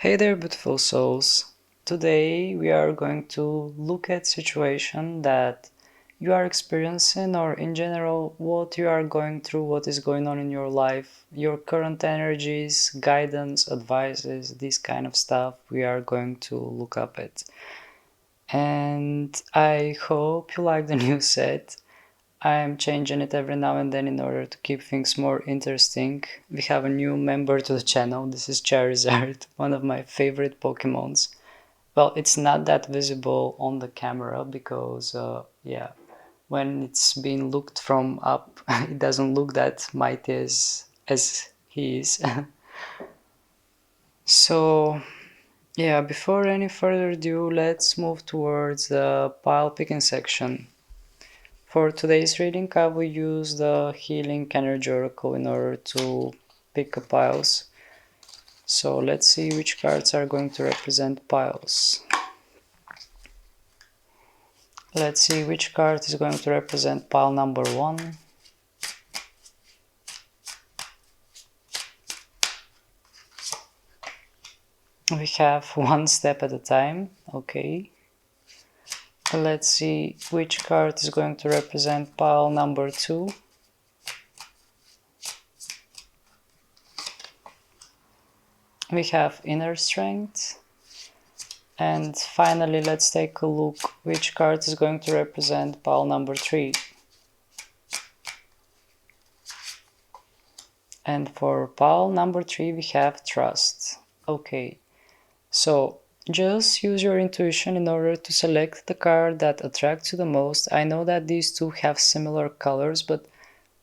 Hey there, beautiful souls. Today we are going to look at situation that you are experiencing, or in general what you are going through, what is going on in your life, your current energies, guidance, advices, this kind of stuff we are going to look up at. And I hope you like the new set. I'm changing it every now and then in order to keep things more interesting. We have a new member to the channel. This is Charizard, one of my favorite Pokemons. Well, it's not that visible on the camera because, yeah, when it's being looked from up, it doesn't look that mighty as he is. So, yeah, before any further ado, let's move towards the pile picking section. For today's reading, I will use the Healing Energy Oracle in order to pick up piles. So let's see which cards are going to represent piles. Let's see which card is going to represent pile number 1. We have one step at a time, okay. Let's see which card is going to represent pile number 2. We have Inner Strength. And finally, let's take a look which card is going to represent pile number 3. And for pile number 3, we have Trust. Okay, so just use your intuition in order to select the card that attracts you the most. I know that these two have similar colors, but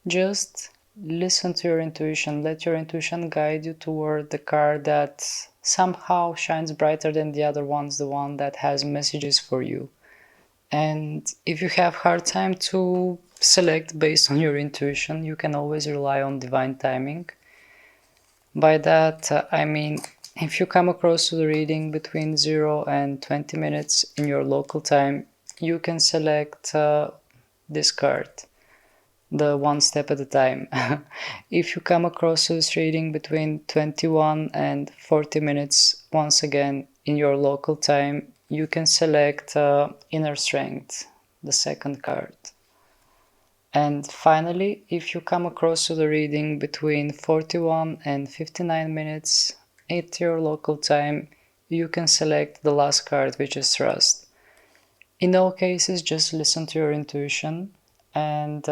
just listen to your intuition. Let your intuition guide you toward the card that somehow shines brighter than the other ones, the one that has messages for you. And if you have hard time to select based on your intuition, you can always rely on divine timing. By that, I mean, if you come across the reading between 0 and 20 minutes in your local time, you can select this card, the one step at a time. If you come across this reading between 21 and 40 minutes, once again, in your local time, you can select Inner Strength, the second card. And finally, if you come across to the reading between 41 and 59 minutes at your local time, you can select the last card, which is Trust. In all cases, just listen to your intuition, and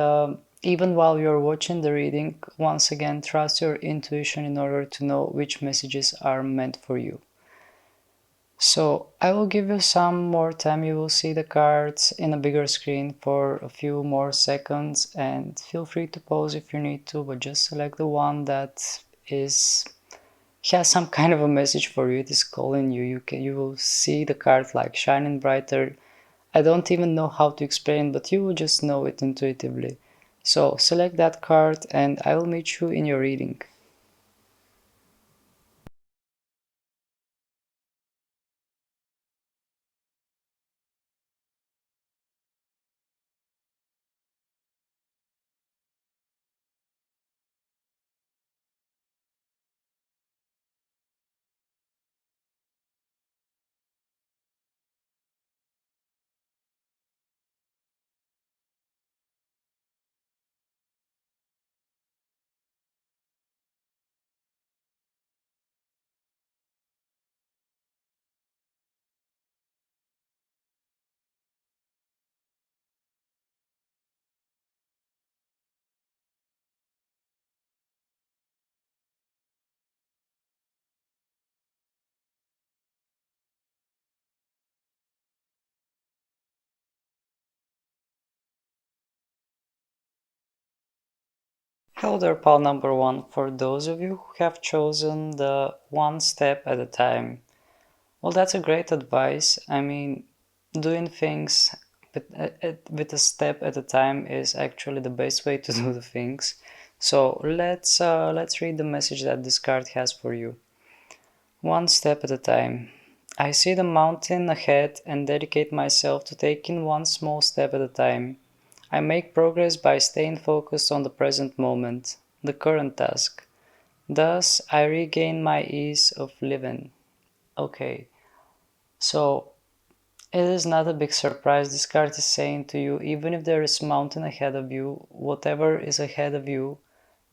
even while you're watching the reading, once again, trust your intuition in order to know which messages are meant for you. So I will give you some more time. You will see the cards in a bigger screen for a few more seconds, and feel free to pause if you need to, but just select the one that has some kind of a message for you. It is calling you. You will see the card like shining brighter. I don't even know how to explain, but you will just know it intuitively. So select that card and I will meet you in your reading. Hello there, pal number 1. For those of you who have chosen the one step at a time, well, that's a great advice. I mean, doing things with a step at a time is actually the best way to do the things. So let's read the message that this card has for you. One step at a time. I see the mountain ahead and dedicate myself to taking one small step at a time. I make progress by staying focused on the present moment, the current task. Thus, I regain my ease of living. Okay, so it is not a big surprise. This card is saying to you, even if there is a mountain ahead of you, whatever is ahead of you,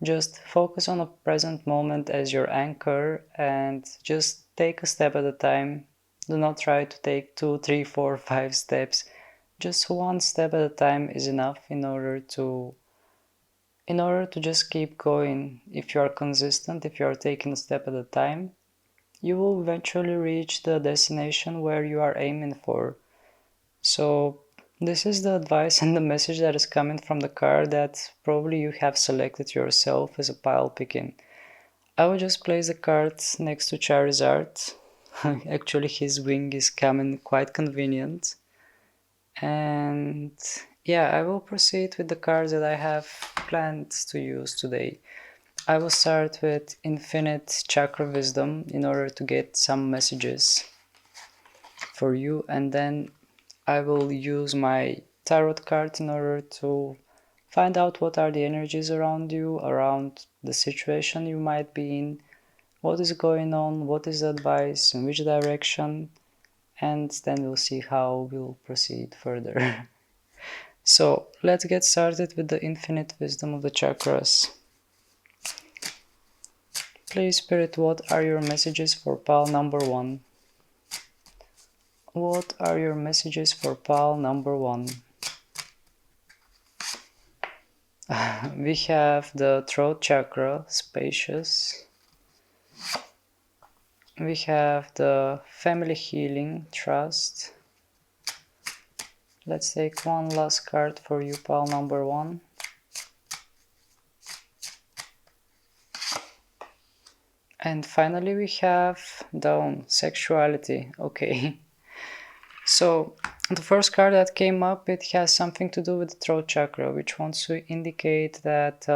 just focus on the present moment as your anchor and just take a step at a time. Do not try to take 2, 3, 4, 5 steps. Just one step at a time is enough in order to just keep going. If you are consistent, if you are taking a step at a time, you will eventually reach the destination where you are aiming for. So this is the advice and the message that is coming from the card that probably you have selected yourself as a pile picking. I will just place the card next to Charizard. Actually, his wing is coming quite convenient. And yeah, I will proceed with the cards that I have planned to use today. I will start with Infinite Chakra Wisdom in order to get some messages for you, and then I will use my tarot card in order to find out what are the energies around you, around the situation you might be in, what is going on, what is the advice, in which direction, and then we'll see how we'll proceed further. So let's get started with the infinite wisdom of the chakras. Please, Spirit, what are your messages for pile number 1? What are your messages for pile number 1? We have the throat chakra, spacious. We have the family healing, trust. Let's take one last card for you, pile number 1. And finally we have dawn, sexuality. Okay. So the first card that came up, it has something to do with the throat chakra, which wants to indicate that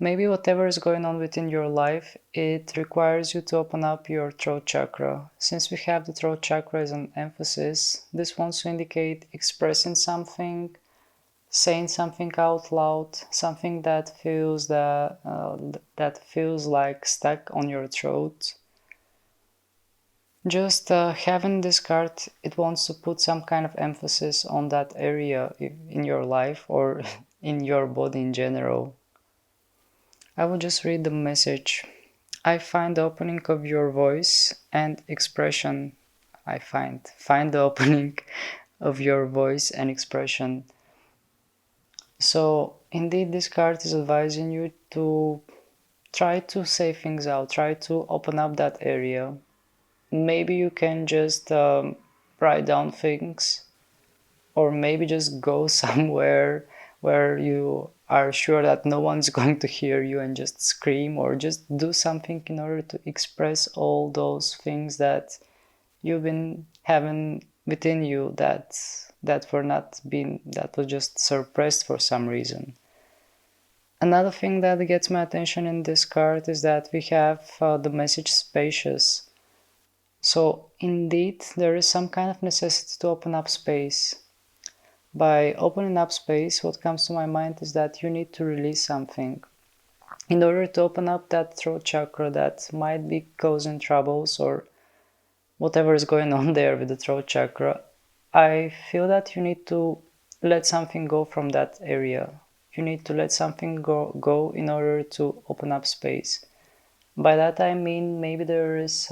maybe whatever is going on within your life, it requires you to open up your throat chakra. Since we have the throat chakra as an emphasis, this wants to indicate expressing something, saying something out loud, something that feels like stuck on your throat. Just having this card, it wants to put some kind of emphasis on that area in your life or in your body in general. I will just read the message. I find the opening of your voice and expression. Find the opening of your voice and expression. So indeed, this card is advising you to try to say things out, try to open up that area. Maybe you can just write down things, or maybe just go somewhere where you are sure that no one's going to hear you and just scream, or just do something in order to express all those things that you've been having within you that was just suppressed for some reason. Another thing that gets my attention in this card is that we have the message spacious. So indeed, there is some kind of necessity to open up space. By opening up space, what comes to my mind is that you need to release something. In order to open up that throat chakra that might be causing troubles or whatever is going on there with the throat chakra, I feel that you need to let something go from that area. You need to let something go in order to open up space. By that I mean maybe there is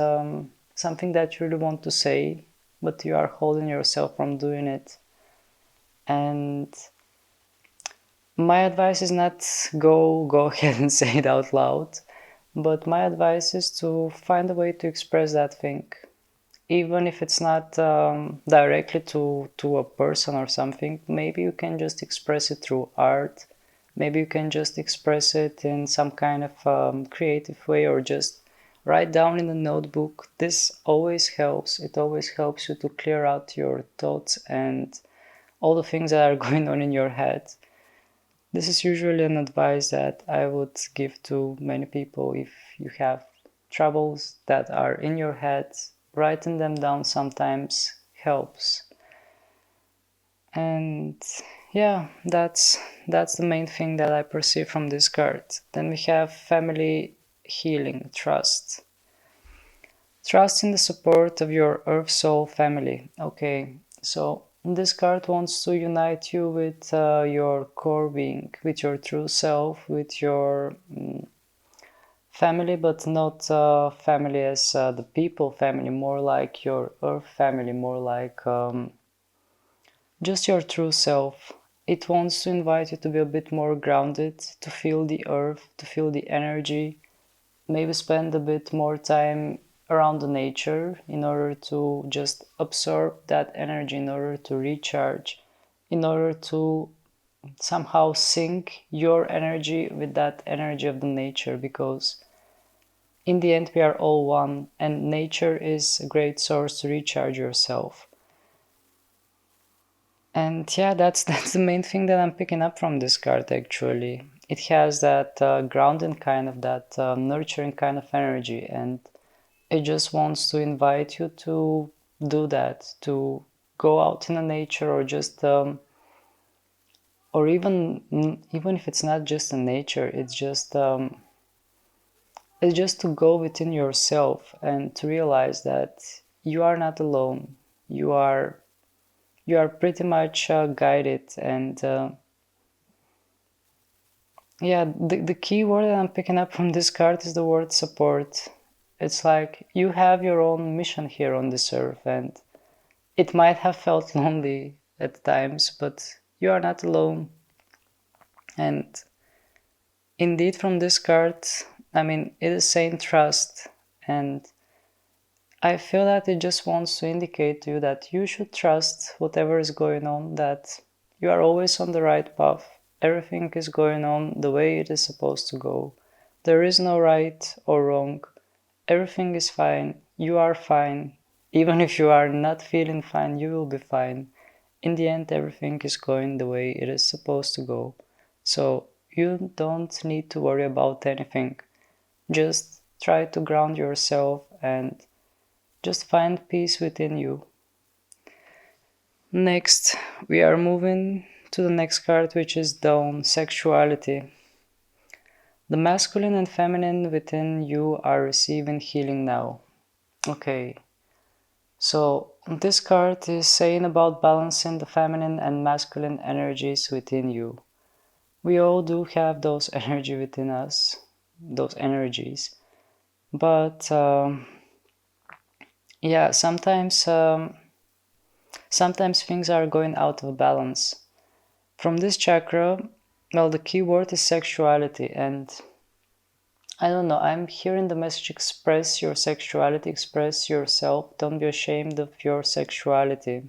something that you really want to say, but you are holding yourself from doing it. And my advice is not go ahead and say it out loud, but my advice is to find a way to express that thing. Even if it's not directly to a person or something, maybe you can just express it through art. Maybe you can just express it in some kind of creative way, or just write down in a notebook. This always helps. It always helps you to clear out your thoughts and all the things that are going on in your head. This is usually an advice that I would give to many people. If you have troubles that are in your head, writing them down sometimes helps. And yeah, that's the main thing that I perceive from this card. Then we have family healing, trust. Trust in the support of your Earth Soul family. Okay, so this card wants to unite you with your core being, with your true self, with your family, but not family as the people family, more like your Earth family, more like just your true self. It wants to invite you to be a bit more grounded, to feel the earth, to feel the energy, maybe spend a bit more time around the nature in order to just absorb that energy, in order to recharge, in order to somehow sync your energy with that energy of the nature, because in the end we are all one and nature is a great source to recharge yourself. And yeah, that's the main thing that I'm picking up from this card actually. It has that grounding kind of, that nurturing kind of energy, and it just wants to invite you to do that, to go out in the nature, or just or even if it's not just in nature, it's just to go within yourself and to realize that you are not alone. You are pretty much guided, and yeah, the key word that I'm picking up from this card is the word support. It's like you have your own mission here on this earth, and it might have felt lonely at times, but you are not alone. And indeed, from this card, I mean, it is saying trust, and I feel that it just wants to indicate to you that you should trust whatever is going on, that you are always on the right path. Everything is going on the way it is supposed to go. There is no right or wrong. Everything is fine. You are fine. Even if you are not feeling fine, you will be fine. In the end, everything is going the way it is supposed to go. So you don't need to worry about anything. Just try to ground yourself and just find peace within you. Next, we are moving to the next card, which is Dawn, Sexuality. The masculine and feminine within you are receiving healing now. Okay, so this card is saying about balancing the feminine and masculine energies within you. We all do have those energy within us, those energies, but yeah, sometimes things are going out of balance. From this chakra, well, the key word is sexuality, and I don't know, I'm hearing the message: express your sexuality, express yourself, don't be ashamed of your sexuality.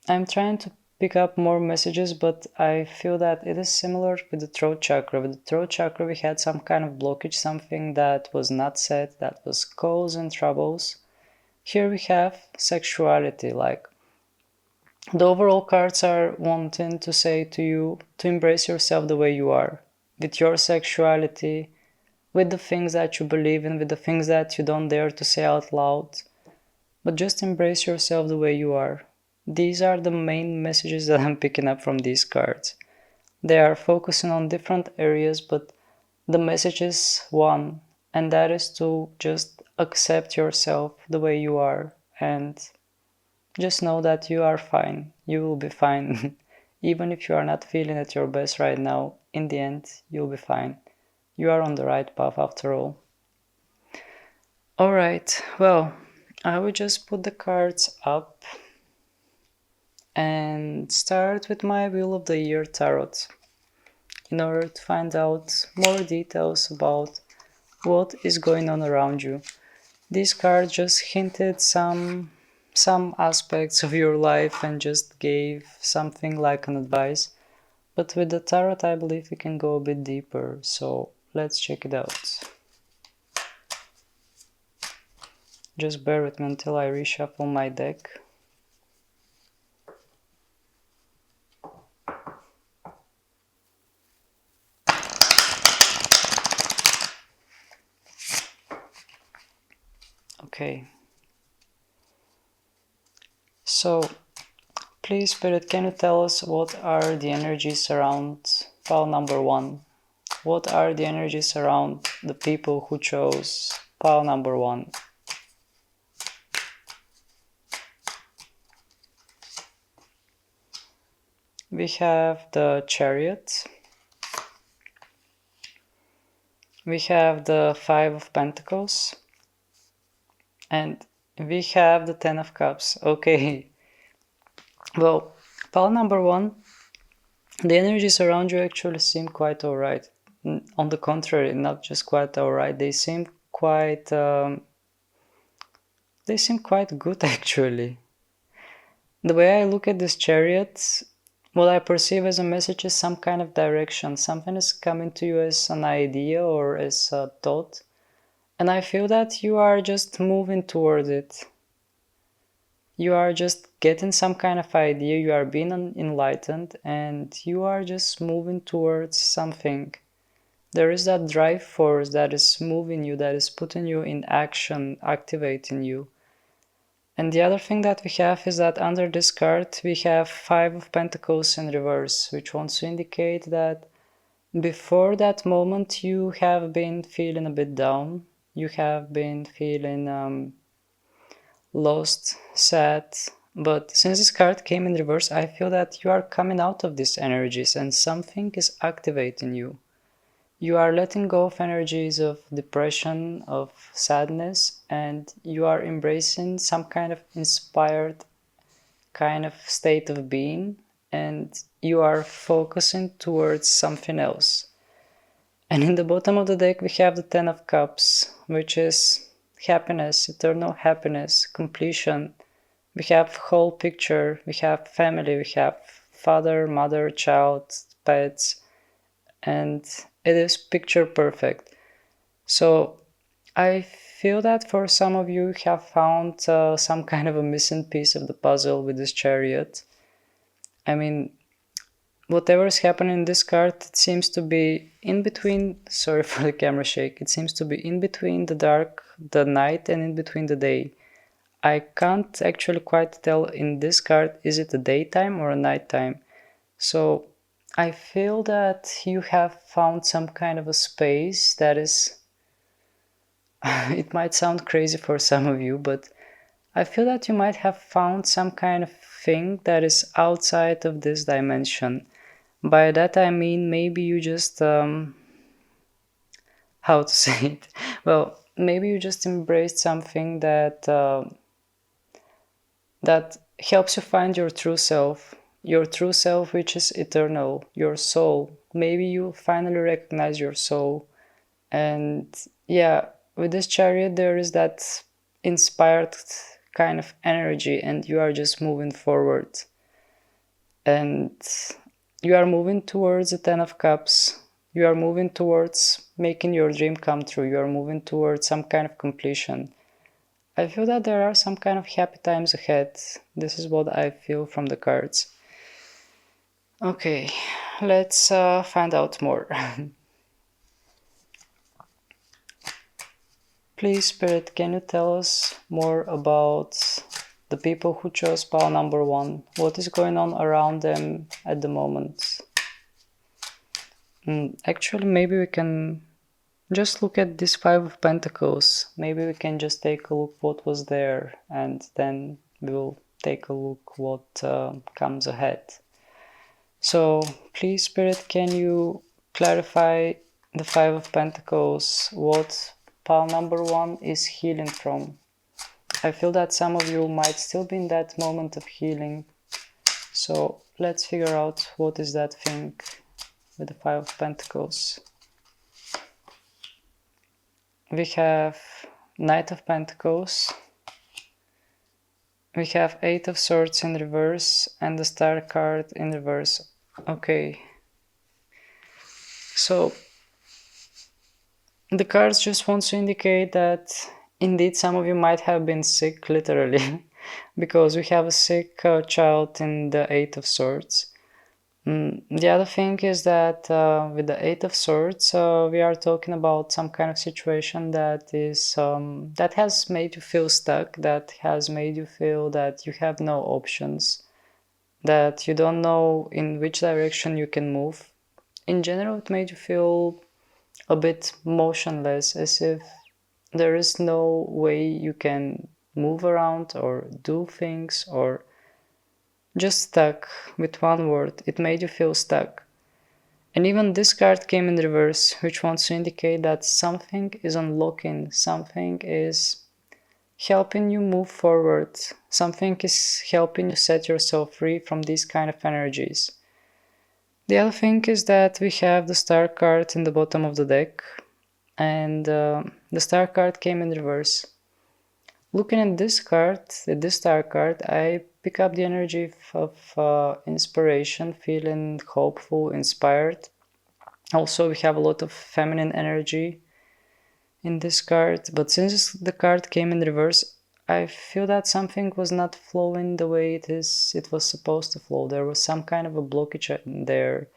I'm trying to pick up more messages, but I feel that it is similar with the throat chakra. With the throat chakra, we had some kind of blockage, something that was not said, that was causing troubles. Here we have sexuality, like the overall cards are wanting to say to you to embrace yourself the way you are, with your sexuality, with the things that you believe in, with the things that you don't dare to say out loud, but just embrace yourself the way you are. These are the main messages that I'm picking up from these cards. They are focusing on different areas, but the message is one, and that is to just accept yourself the way you are, and just know that you are fine. You will be fine. Even if you are not feeling at your best right now, in the end, you'll be fine. You are on the right path after all. Alright, well, I will just put the cards up and start with my Wheel of the Year Tarot in order to find out more details about what is going on around you. This card just hinted some aspects of your life and just gave something like an advice. But with the tarot, I believe we can go a bit deeper, so let's check it out. Just bear with me until I reshuffle my deck. Okay. So, please, Spirit, can you tell us what are the energies around pile number 1? what are the energies around the people who chose pile number 1? We have the Chariot. We have the 5 of Pentacles. And we have the 10 of Cups. Okay. Well, pile number 1, the energies around you actually seem quite alright. On the contrary, not just quite alright, they seem quite good actually. The way I look at this Chariot, what I perceive as a message is some kind of direction. Something is coming to you as an idea or as a thought, and I feel that you are just moving towards it. You are just getting some kind of idea, you are being enlightened, and you are just moving towards something. There is that drive force that is moving you, that is putting you in action, activating you. And the other thing that we have is that under this card we have 5 of Pentacles in reverse, which wants to indicate that before that moment you have been feeling a bit down, you have been feeling lost, sad, but since this card came in reverse, I feel that you are coming out of these energies and something is activating you. You are letting go of energies of depression, of sadness, and you are embracing some kind of inspired kind of state of being, and you are focusing towards something else. And in the bottom of the deck we have the 10 of Cups, which is happiness, eternal happiness, completion. We have whole picture, we have family, we have father, mother, child, pets, and it is picture perfect. So I feel that for some of you have found some kind of a missing piece of the puzzle with this Chariot. I mean, whatever is happening in this card, it seems to be in between, sorry for the camera shake, it seems to be in between the dark, the night, and in between the day. I can't actually quite tell in this card, is it a daytime or a nighttime? So I feel that you have found some kind of a space that is, it might sound crazy for some of you, but I feel that you might have found some kind of thing that is outside of this dimension. By that I mean maybe you just, how to say it? Well, maybe you just embraced something that that helps you find your true self which is eternal, your soul. Maybe you finally recognize your soul. And yeah, with this Chariot there is that inspired kind of energy, and you are just moving forward. And you are moving towards the 10 of Cups. You are moving towards making your dream come true. You are moving towards some kind of completion. I feel that there are some kind of happy times ahead. This is what I feel from the cards. Okay, let's find out more. Please, Spirit, can you tell us more about the people who chose pile number 1? What is going on around them at the moment? Actually, maybe we can just look at this 5 of Pentacles. Maybe we can just take a look what was there, and then we'll take a look what comes ahead. So please, Spirit, can you clarify the 5 of Pentacles, what pile number 1 is healing from? I feel that some of you might still be in that moment of healing. So let's figure out what is that thing with the 5 of Pentacles. We have Knight of Pentacles. We have 8 of Swords in reverse and the Star card in reverse. Okay. So the cards just want to indicate that indeed some of you might have been sick, literally, because we have a sick child in the 8 of Swords. The other thing is that with the 8 of Swords, we are talking about some kind of situation that is that has made you feel stuck, that has made you feel that you have no options, that you don't know in which direction you can move. In general, it made you feel a bit motionless, as if there is no way you can move around or do things, or just stuck. With one word, it made you feel stuck. And even this card came in reverse, which wants to indicate that something is unlocking, something is helping you move forward, something is helping you set yourself free from these kind of energies. The other thing is that we have the star card in the bottom of the deck, and the star card came in reverse. Looking at this card, at this star card, I pick up the energy of inspiration, feeling hopeful, inspired. Also, we have a lot of feminine energy in this card, but since the card came in reverse, I feel that something was not flowing the way it was supposed to flow. There was some kind of a blockage there.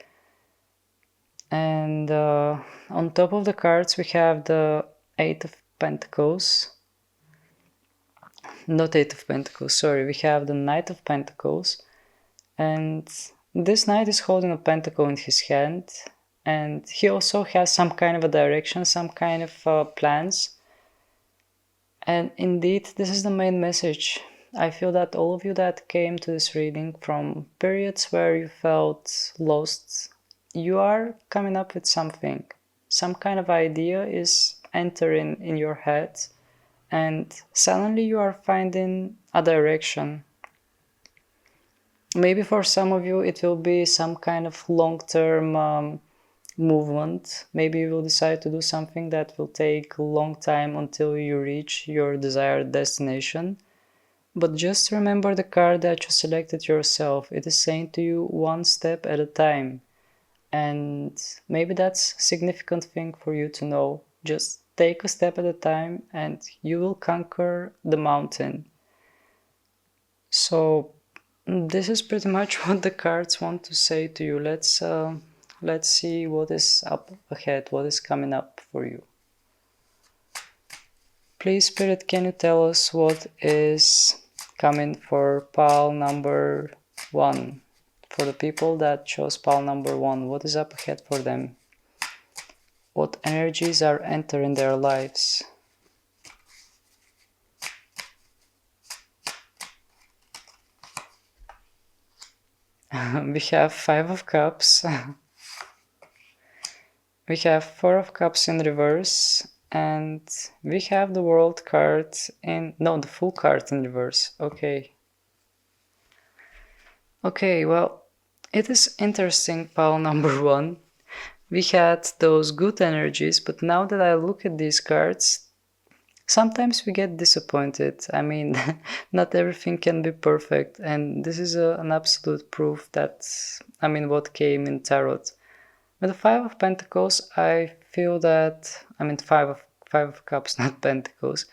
And on top of the cards, we have the Eight of Pentacles. Not Eight of Pentacles, sorry. We have the Knight of Pentacles. And this knight is holding a pentacle in his hand. And he also has some kind of a direction, some kind of plans. And indeed, this is the main message. I feel that all of you that came to this reading from periods where you felt lost, you are coming up with something. Some kind of idea is entering in your head, and suddenly you are finding a direction. Maybe for some of you it will be some kind of long-term movement. Maybe you will decide to do something that will take a long time until you reach your desired destination. But just remember the card that you selected yourself. It is saying to you one step at a time. And maybe that's a significant thing for you to know. Just take a step at a time and you will conquer the mountain. So this is pretty much what the cards want to say to you. Let's see what is up ahead, what is coming up for you. Please, Spirit, can you tell us what is coming for pile number 1? For the people that chose pile number 1, what is up ahead for them? What energies are entering their lives? We have 5 of Cups. We have 4 of Cups in reverse. And we have the World card the Fool card in reverse. Okay. Okay, well, it is interesting, pile number 1. We had those good energies, but now that I look at these cards, sometimes we get disappointed. I mean, not everything can be perfect, and this is an absolute proof that, what came in Tarot. With the Five of Pentacles, I feel that, Five of Cups, not Pentacles.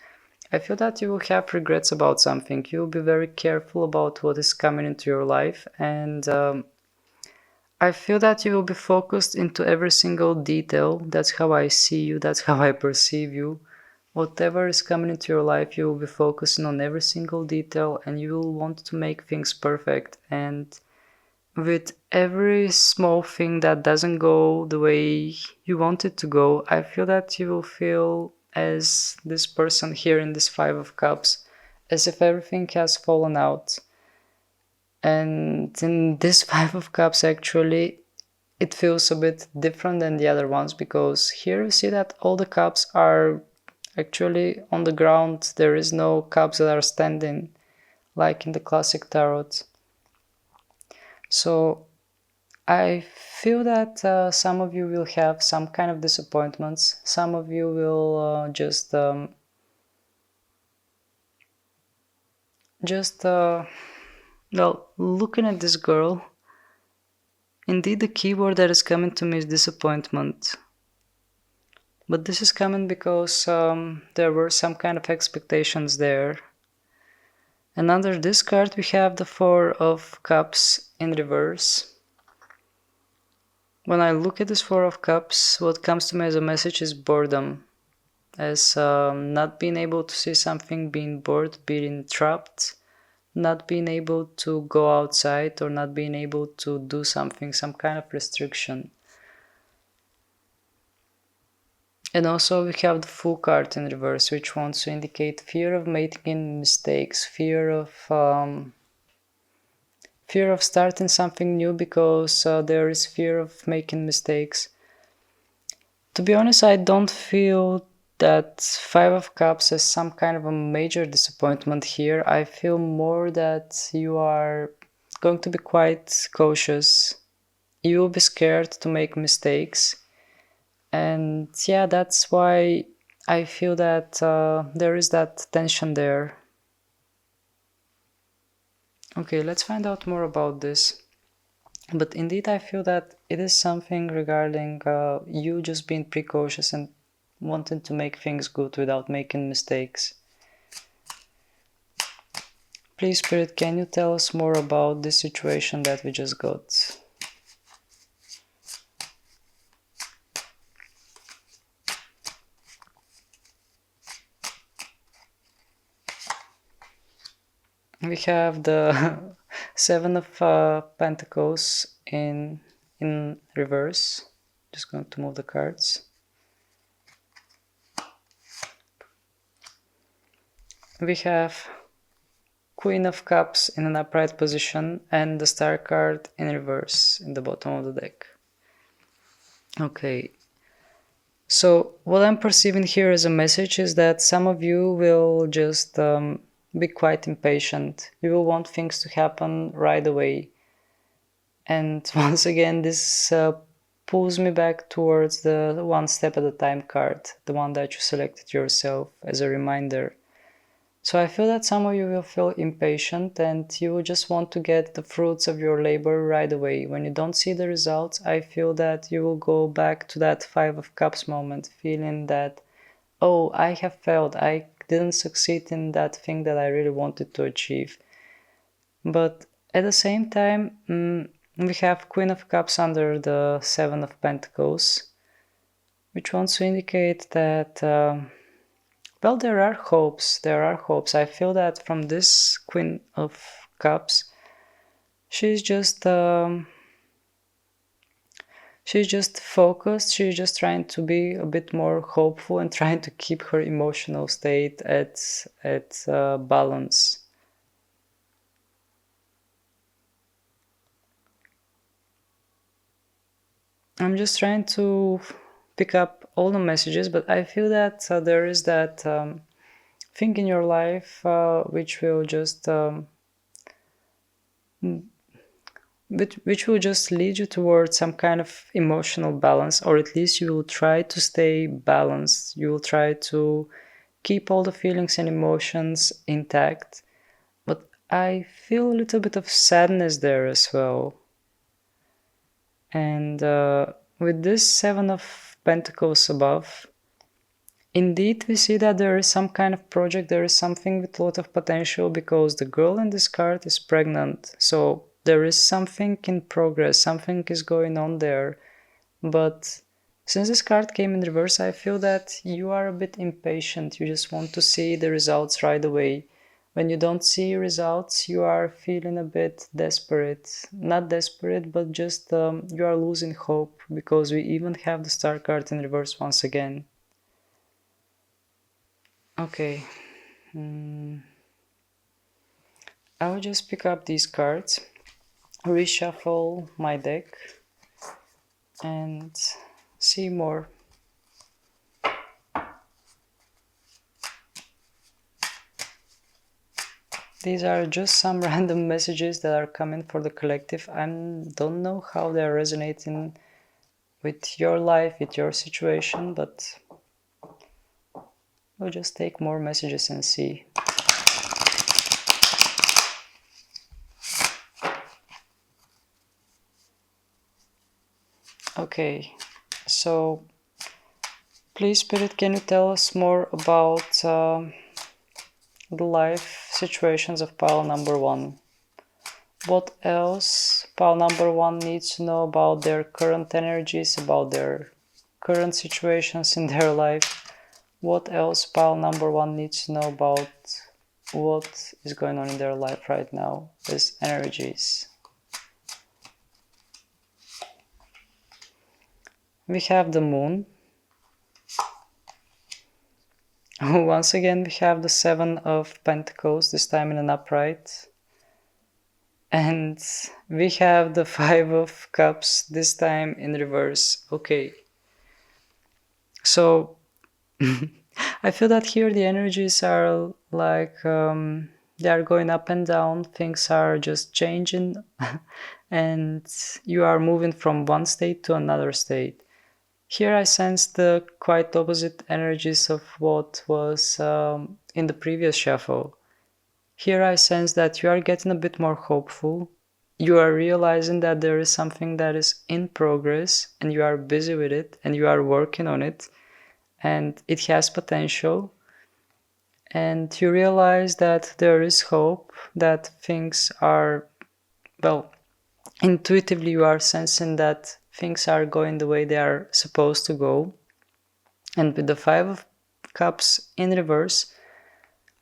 I feel that you will have regrets about something. You will be very careful about what is coming into your life, and I feel that you will be focused into every single detail. That's how I see you, that's how I perceive you. Whatever is coming into your life, you will be focusing on every single detail, and you will want to make things perfect. And with every small thing that doesn't go the way you want it to go, I feel that you will feel as this person here in this Five of Cups, as if everything has fallen out. And in this Five of Cups, actually, it feels a bit different than the other ones, because here you see that all the cups are actually on the ground. There is no cups that are standing like in the classic tarot. So I feel that some of you will have some kind of disappointments. Some of you will looking at this girl, indeed the keyword that is coming to me is disappointment. But this is coming because there were some kind of expectations there. And under this card we have the Four of Cups in reverse. When I look at this Four of Cups, what comes to me as a message is boredom. As not being able to see something, being bored, being trapped, not being able to go outside, or not being able to do something, some kind of restriction. And also we have the Fool card in reverse, which wants to indicate fear of making mistakes, fear of starting something new because there is fear of making mistakes. To be honest, I don't feel that Five of Cups is some kind of a major disappointment here. I feel more that you are going to be quite cautious. You will be scared to make mistakes. And yeah, that's why I feel that there is that tension there. Okay, let's find out more about this. But indeed, I feel that it is something regarding you just being precautious and wanting to make things good without making mistakes. Please, Spirit, can you tell us more about this situation that we just got? We have the Seven of Pentacles in reverse. Just going to move the cards. We have Queen of Cups in an upright position and the Star card in reverse in the bottom of the deck. Okay. So what I'm perceiving here as a message is that some of you will just be quite impatient. You will want things to happen right away. And once again, this pulls me back towards the one step at a time card, the one that you selected yourself as a reminder. So I feel that some of you will feel impatient and you will just want to get the fruits of your labor right away. When you don't see the results, I feel that you will go back to that Five of Cups moment, feeling that, oh, I have failed, I didn't succeed in that thing that I really wanted to achieve. But at the same time, we have Queen of Cups under the Seven of Pentacles, which wants to indicate that well, there are hopes. There are hopes. I feel that from this Queen of Cups, she's just focused. She's just trying to be a bit more hopeful and trying to keep her emotional state at balance. I'm just trying to pick up all the messages, but I feel that there is that thing in your life which will just which will just lead you towards some kind of emotional balance, or at least you will try to stay balanced. You will try to keep all the feelings and emotions intact. But I feel a little bit of sadness there as well. And with this Seven of Pentacles above, indeed we see that there is some kind of project, there is something with a lot of potential, because the girl in this card is pregnant. So there is something in progress, something is going on there. But since this card came in reverse, I feel that you are a bit impatient. You just want to see the results right away. When you don't see results, you are feeling a bit desperate. Not desperate, but just you are losing hope, because we even have the Star card in reverse once again. Okay. I will just pick up these cards, reshuffle my deck, and see more. These are just some random messages that are coming for the collective. I don't know how they're resonating with your life, with your situation, but we'll just take more messages and see. Okay, so please, Spirit, can you tell us more about the life situations of pile number one? What else pile number one needs to know about their current energies, about their current situations in their life? What else pile number one needs to know about what is going on in their life right now as energies? We have the moon, Once again, we have the Seven of Pentacles, this time in an upright. And we have the Five of Cups, this time in reverse. Okay. So I feel that here the energies are like they are going up and down. Things are just changing, and you are moving from one state to another state. Here I sense the quite opposite energies of what was in the previous shuffle. Here I sense that you are getting a bit more hopeful. You are realizing that there is something that is in progress and you are busy with it and you are working on it and it has potential. And you realize that there is hope, that things are, well, intuitively you are sensing that things are going the way they are supposed to go. And with the Five of Cups in reverse,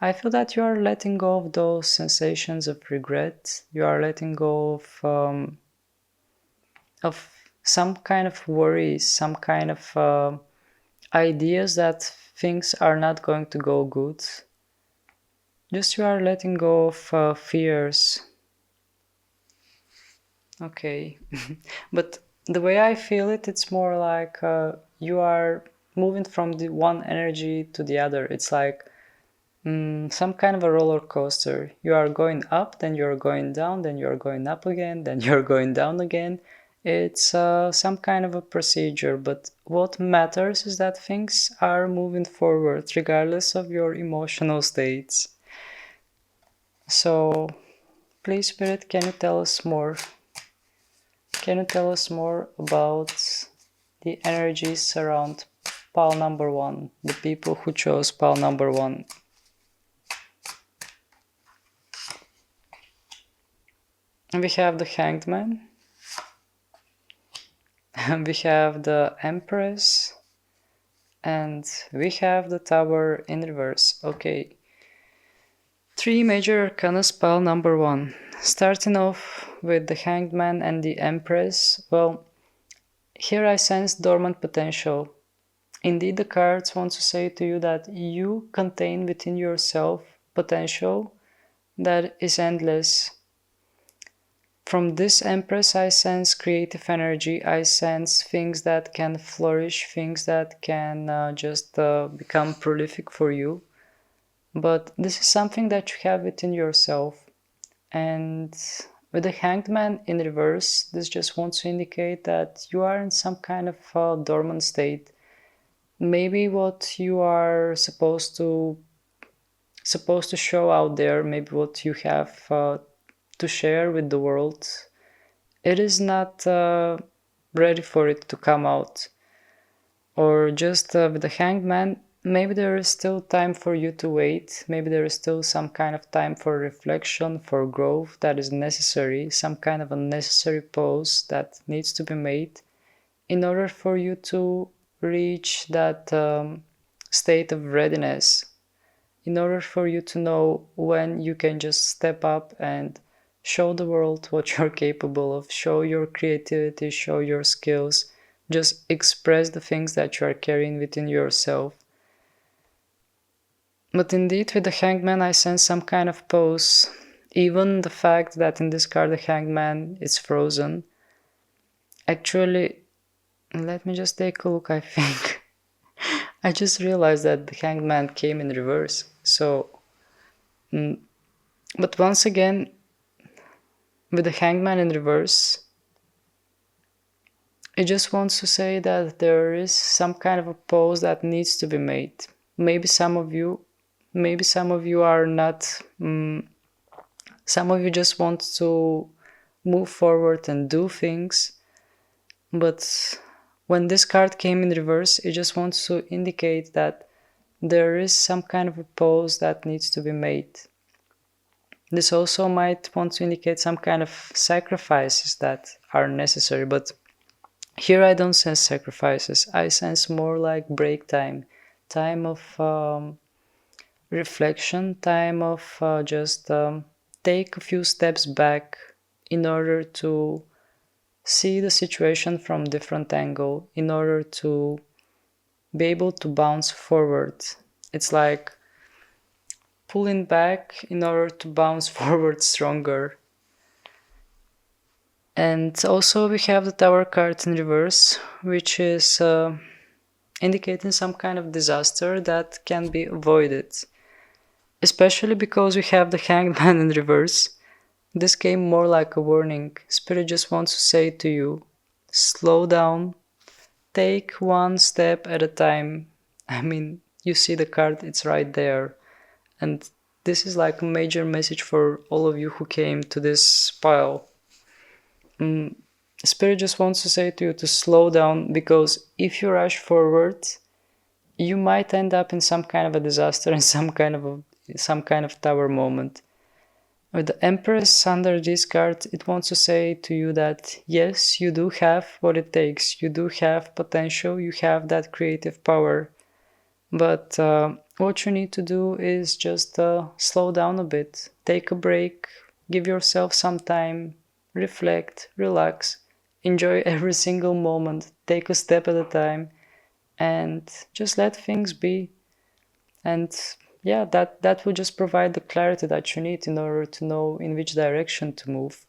I feel that you are letting go of those sensations of regret. You are letting go of some kind of worries, some kind of ideas that things are not going to go good. Just you are letting go of fears. Okay. But the way I feel it, it's more like you are moving from the one energy to the other. It's like some kind of a roller coaster. You are going up, then you're going down, then you're going up again, then you're going down again. It's some kind of a procedure, but what matters is that things are moving forward regardless of your emotional states. So, please, Spirit, can you tell us more? Can you tell us more about the energies around pile number one, the people who chose pile number one? We have the Hanged Man. We have the Empress. And we have the Tower in reverse. Okay. 3 major arcana pile number one. Starting off with the Hanged Man and the Empress. Well, here I sense dormant potential. Indeed, the cards want to say to you that you contain within yourself potential that is endless. From this Empress, I sense creative energy. I sense things that can flourish, things that can just become prolific for you. But this is something that you have within yourself. And with the Hanged Man in reverse, this just wants to indicate that you are in some kind of dormant state. Maybe what you are supposed to show out there, maybe what you have to share with the world, it is not ready for it to come out. Or just with the Hanged Man, maybe there is still time for you to wait. Maybe there is still some kind of time for reflection, for growth that is necessary, some kind of a necessary pause that needs to be made in order for you to reach that state of readiness, in order for you to know when you can just step up and show the world what you're capable of, show your creativity, show your skills, just express the things that you are carrying within yourself. But indeed, with the Hanged Man, I sense some kind of pause. Even the fact that in this card the Hanged Man is frozen. Actually, let me just take a look, I think. I just realized that the Hanged Man came in reverse. So, but once again, with the Hanged Man in reverse, it just wants to say that there is some kind of a pause that needs to be made. Maybe some of you are not, some of you just want to move forward and do things, but when this card came in reverse, it just wants to indicate that there is some kind of a pause that needs to be made. This also might want to indicate some kind of sacrifices that are necessary, but here I don't sense sacrifices. I sense more like break time, time of reflection, time of just take a few steps back in order to see the situation from different angle, in order to be able to bounce forward. It's like pulling back in order to bounce forward stronger. And also we have the Tower card in reverse, which is indicating some kind of disaster that can be avoided. Especially because we have the Hanged Man in reverse. This came more like a warning. Spirit just wants to say to you, slow down, take one step at a time. I mean, you see the card, it's right there. And this is like a major message for all of you who came to this pile. Spirit just wants to say to you to slow down, because if you rush forward, you might end up in some kind of a disaster and some kind of tower moment. With the Empress under this card, it wants to say to you that yes, you do have what it takes. You do have potential. You have that creative power. But what you need to do is just slow down a bit. Take a break. Give yourself some time. Reflect. Relax. Enjoy every single moment. Take a step at a time. And just let things be. And yeah, that will just provide the clarity that you need in order to know in which direction to move.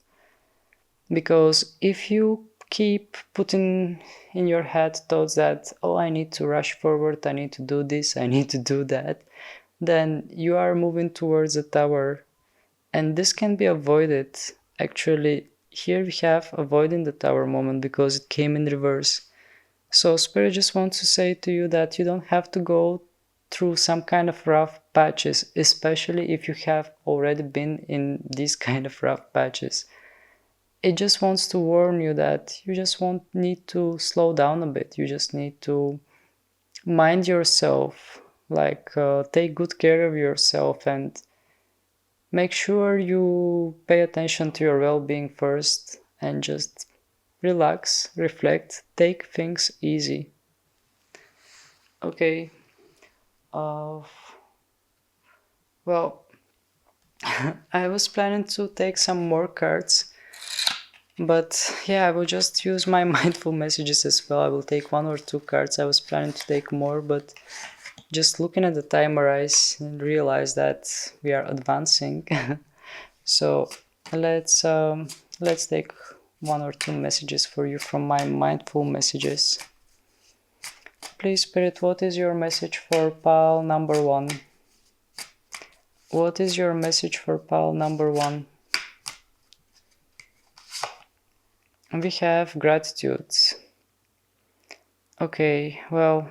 Because if you keep putting in your head thoughts that, oh, I need to rush forward, I need to do this, I need to do that, then you are moving towards a tower. And this can be avoided. Actually, here we have avoiding the tower moment because it came in reverse. So Spirit just wants to say to you that you don't have to go through some kind of rough patches, especially if you have already been in these kind of rough patches. It just wants to warn you that you just won't need to slow down a bit. You just need to mind yourself, like take good care of yourself and make sure you pay attention to your well-being first and just relax, reflect, take things easy. Okay. Well, I was planning to take some more cards, but yeah, I will just use my mindful messages as well. I will take 1 or 2 cards. I was planning to take more, but just looking at the timer, I realized that we are advancing. So let's take 1 or 2 messages for you from my mindful messages. Please, Spirit, what is your message for pile number 1? What is your message for pile number 1? We have gratitude. Okay, well,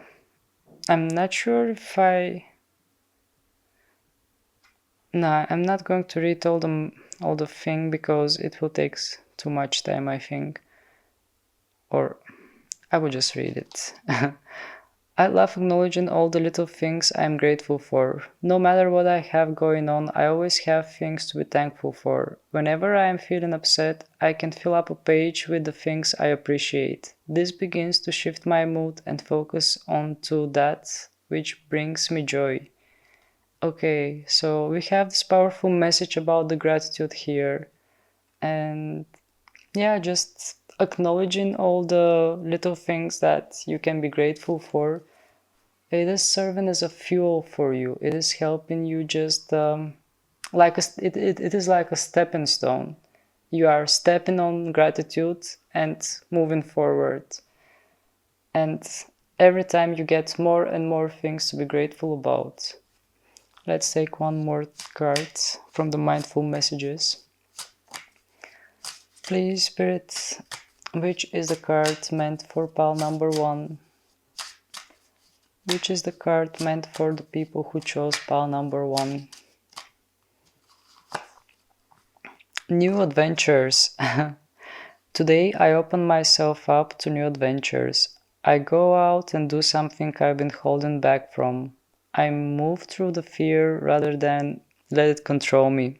I'm not sure if No, I'm not going to read all the thing because it will take too much time, I think. Or I will just read it. I love acknowledging all the little things I'm grateful for. No matter what I have going on, I always have things to be thankful for. Whenever I am feeling upset, I can fill up a page with the things I appreciate. This begins to shift my mood and focus on to that which brings me joy. Okay, so we have this powerful message about the gratitude here. And yeah, just acknowledging all the little things that you can be grateful for. It is serving as a fuel for you. It is helping you just it is like a stepping stone. You are stepping on gratitude and moving forward. And every time you get more and more things to be grateful about. Let's take 1 more card from the mindful messages. Please, Spirit, which is the card meant for pile number 1? Which is the card meant for the people who chose pile number 1? New adventures. Today I open myself up to new adventures. I go out and do something I've been holding back from. I move through the fear rather than let it control me.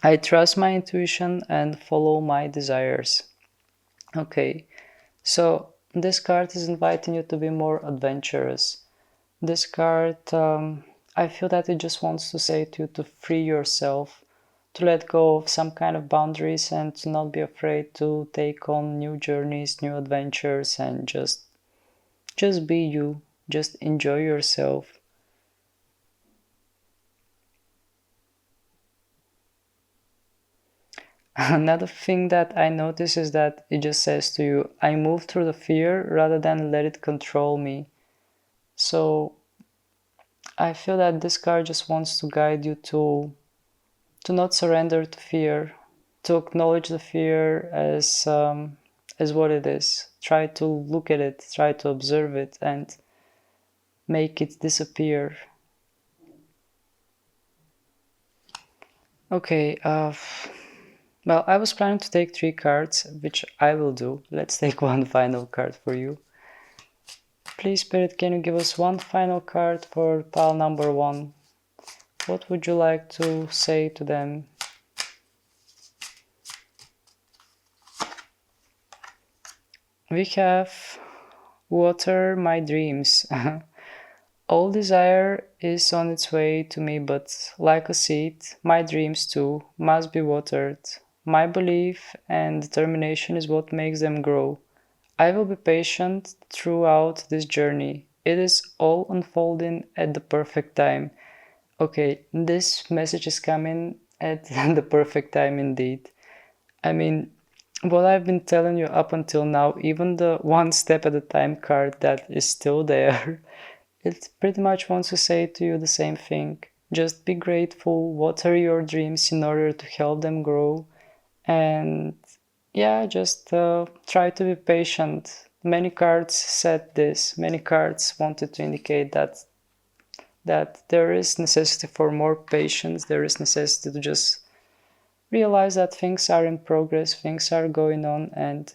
I trust my intuition and follow my desires. Okay, so this card is inviting you to be more adventurous. This card, I feel that it just wants to say to you to free yourself, to let go of some kind of boundaries and to not be afraid to take on new journeys, new adventures, and just be you, just enjoy yourself. Another thing that I notice is that it just says to you, I move through the fear rather than let it control me. So I feel that this card just wants to guide you to not surrender to fear, to acknowledge the fear as what it is. Try to look at it, try to observe it, and make it disappear. Okay, well, I was planning to take 3 cards, which I will do. Let's take one final card for you. Please, Spirit, can you give us one final card for pile number 1? What would you like to say to them? We have Water My Dreams. All desire is on its way to me, but like a seed, my dreams too must be watered. My belief and determination is what makes them grow. I will be patient throughout this journey. It is all unfolding at the perfect time. Okay, this message is coming at the perfect time indeed. I mean, what I've been telling you up until now, even the one step at a time card that is still there, it pretty much wants to say to you the same thing. Just be grateful, water your dreams in order to help them grow, and yeah, just try to be patient. Many cards said this, many cards wanted to indicate that there is necessity for more patience, there is necessity to just realize that things are in progress, things are going on, and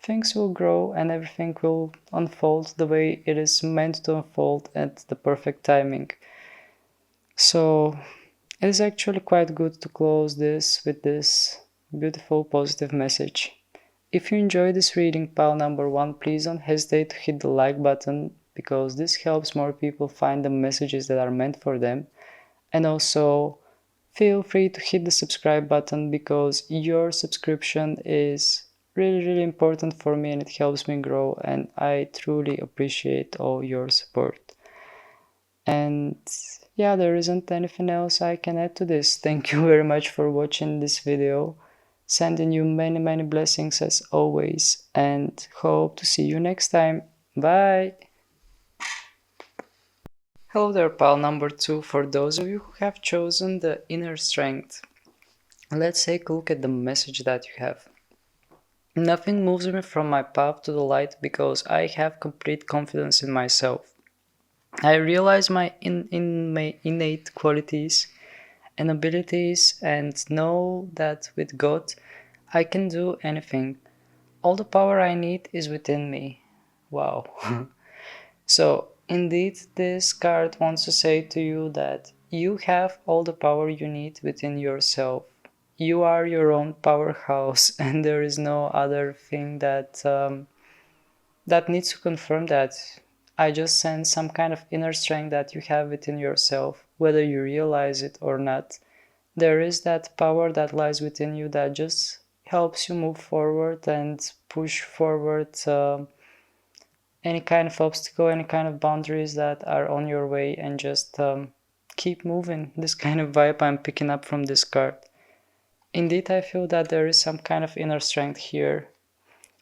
things will grow and everything will unfold the way it is meant to unfold at the perfect timing. So it is actually quite good to close this with this beautiful positive message. If you enjoyed this reading, pile number 1, please don't hesitate to hit the like button because this helps more people find the messages that are meant for them. And also feel free to hit the subscribe button because your subscription is really important for me and it helps me grow, and I truly appreciate all your support. And yeah, there isn't anything else I can add to this. Thank you very much for watching this video. Sending you many blessings as always, and hope to see you next time. Bye! Hello there, pal number 2. For those of you who have chosen the inner strength, let's take a look at the message that you have. Nothing moves me from my path to the light because I have complete confidence in myself. I realize my innate qualities and abilities and know that with God I can do anything. All the power I need is within me. Wow. So indeed, this card wants to say to you that you have all the power you need within yourself. You are your own powerhouse, and there is no other thing that needs to confirm that. I just sense some kind of inner strength that you have within yourself, whether you realize it or not. There is that power that lies within you that just helps you move forward and push forward any kind of obstacle, any kind of boundaries that are on your way, and just keep moving. This kind of vibe I'm picking up from this card. Indeed, I feel that there is some kind of inner strength here.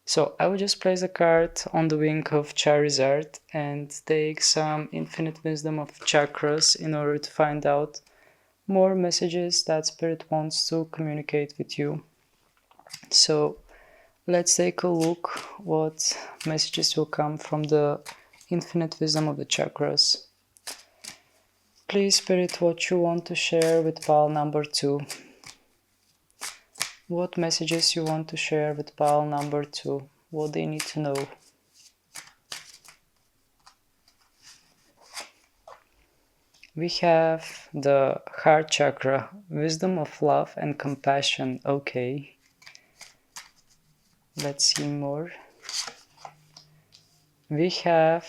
So I will just place the card on the wing of Charizard and take some infinite wisdom of chakras in order to find out more messages that Spirit wants to communicate with you. So let's take a look what messages will come from the infinite wisdom of the chakras. Please, Spirit, what you want to share with pile number 2. What messages you want to share with pile number 2? What they need to know. We have the heart chakra, wisdom of love and compassion. Okay. Let's see more. We have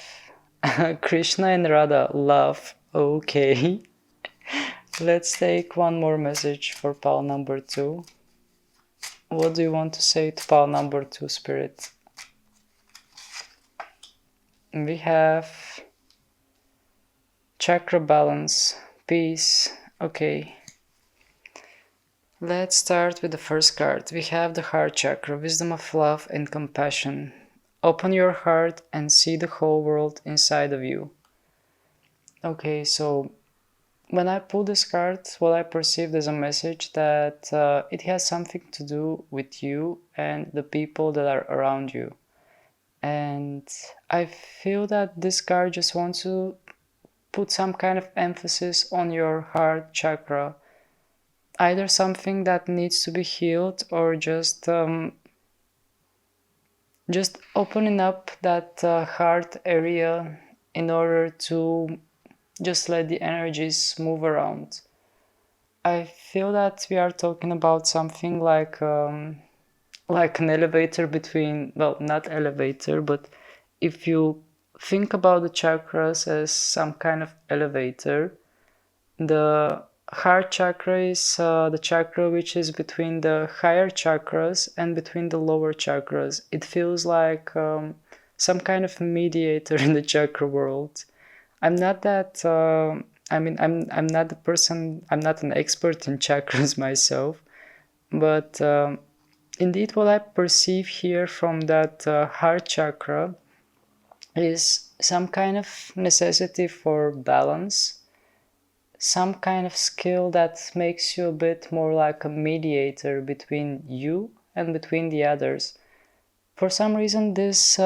Krishna and Radha, love. Okay. Let's take one more message for pile number 2. What do you want to say to pile number 2, Spirit? We have chakra balance, peace. Okay. Let's start with the first card. We have the heart chakra, wisdom of love and compassion. Open your heart and see the whole world inside of you. Okay, so when I pull this card, what I perceived as a message that it has something to do with you and the people that are around you. And I feel that this card just wants to put some kind of emphasis on your heart chakra, either something that needs to be healed or just opening up that heart area in order to just let the energies move around. I feel that we are talking about something like an elevator between, well, not elevator, but if you think about the chakras as some kind of elevator, the heart chakra is the chakra which is between the higher chakras and between the lower chakras. It feels like some kind of mediator in the chakra world. I'm not that. I'm not the person. I'm not an expert in chakras myself, but indeed, what I perceive here from that heart chakra is some kind of necessity for balance, some kind of skill that makes you a bit more like a mediator between you and between the others. For some reason, this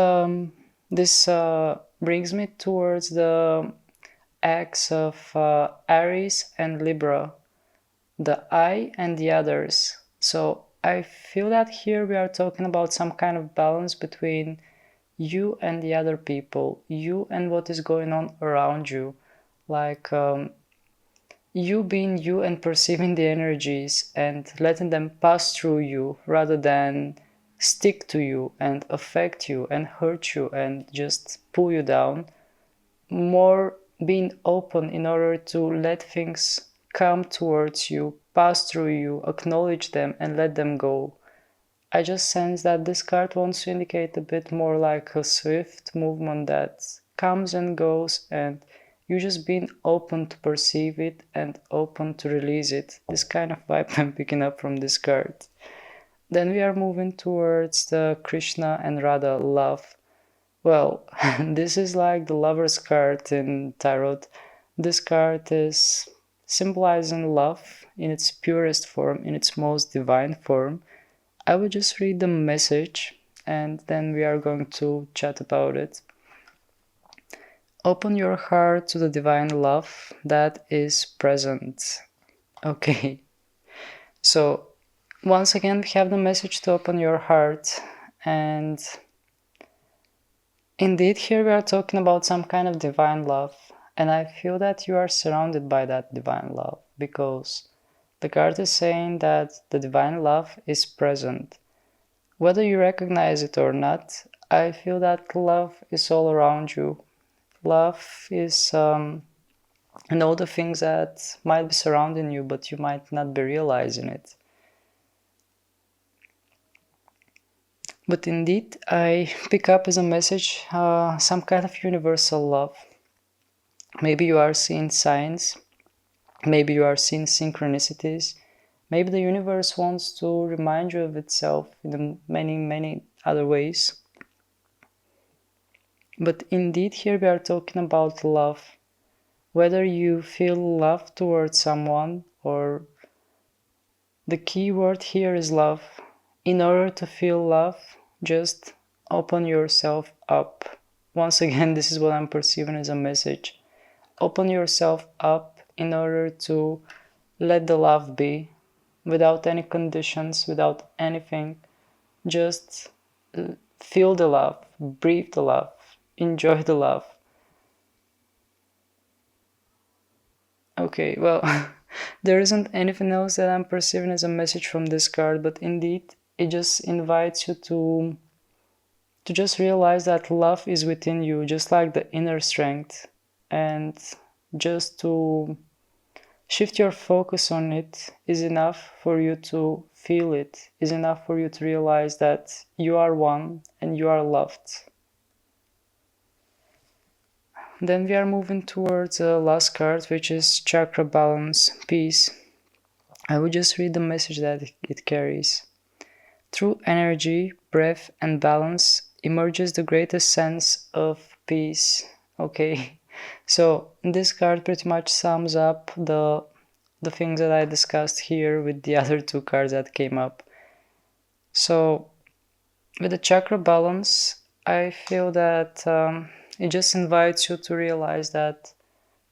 brings me towards the acts of Aries and Libra, the I and the others. So I feel that here we are talking about some kind of balance between you and the other people, you and what is going on around you. Like you being you and perceiving the energies and letting them pass through you rather than stick to you and affect you and hurt you and just pull you down. More being open in order to let things come towards you, pass through you, acknowledge them, and let them go. I just sense that this card wants to indicate a bit more like a swift movement that comes and goes, and you just being open to perceive it and open to release it. This kind of vibe I'm picking up from this card. Then we are moving towards the Krishna and Radha love. Well, this is like the lover's card in tarot. This card is symbolizing love in its purest form, in its most divine form. I will just read the message and then we are going to chat about it. Open your heart to the divine love that is present. Okay, so once again, we have the message to open your heart, and indeed, here we are talking about some kind of divine love, and I feel that you are surrounded by that divine love because the card is saying that the divine love is present. Whether you recognize it or not, I feel that love is all around you. Love is and all the things that might be surrounding you, but you might not be realizing it. But indeed, I pick up as a message some kind of universal love. Maybe you are seeing signs, maybe you are seeing synchronicities, maybe the universe wants to remind you of itself in many, many other ways. But indeed, here we are talking about love. Whether you feel love towards someone or the key word here is love. In order to feel love, just open yourself up. Once again, this is what I'm perceiving as a message. Open yourself up in order to let the love be without any conditions, without anything. Just feel the love, breathe the love, enjoy the love. Okay, well, there isn't anything else that I'm perceiving as a message from this card, but indeed, it just invites you to just realize that love is within you, just like the inner strength, and just to shift your focus on it is enough for you to feel it, is enough for you to realize that you are one and you are loved. Then we are moving towards the last card, which is chakra balance, peace. I will just read the message that it carries. Through energy, breath, and balance emerges the greatest sense of peace. Okay, so this card pretty much sums up the things that I discussed here with the other two cards that came up. So with the chakra balance, I feel that it just invites you to realize that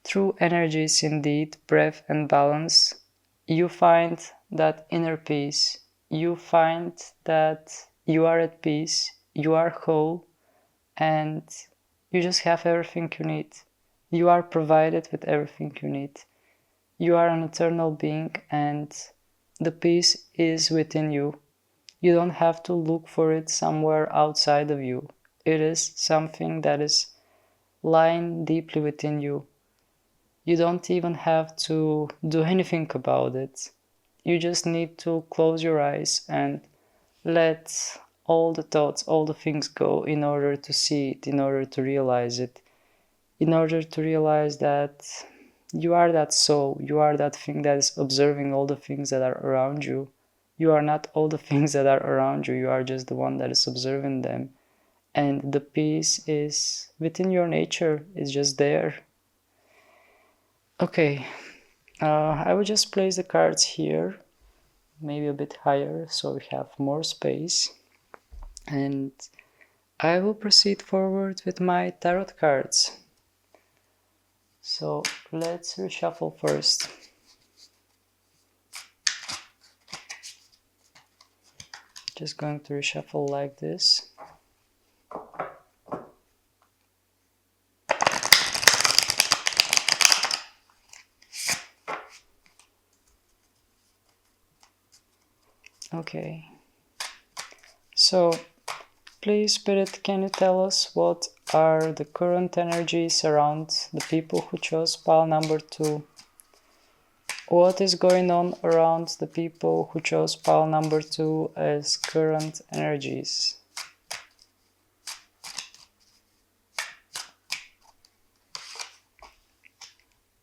through energies, indeed, breath and balance, you find that inner peace. You find that you are at peace, you are whole, and you just have everything you need. You are provided with everything you need. You are an eternal being, and the peace is within you. You don't have to look for it somewhere outside of you. It is something that is lying deeply within you. You don't even have to do anything about it. You just need to close your eyes and let all the thoughts, all the things go in order to see it, in order to realize it, in order to realize that you are that soul, you are that thing that is observing all the things that are around you. You are not all the things that are around you, you are just the one that is observing them. And the peace is within your nature, it's just there. Okay, I will just place the cards here, maybe a bit higher, so we have more space. And I will proceed forward with my tarot cards. So let's reshuffle first. Just going to reshuffle like this. Okay. So, please, Spirit, can you tell us what are the current energies around the people who chose pile number 2? What is going on around the people who chose pile number 2 as current energies?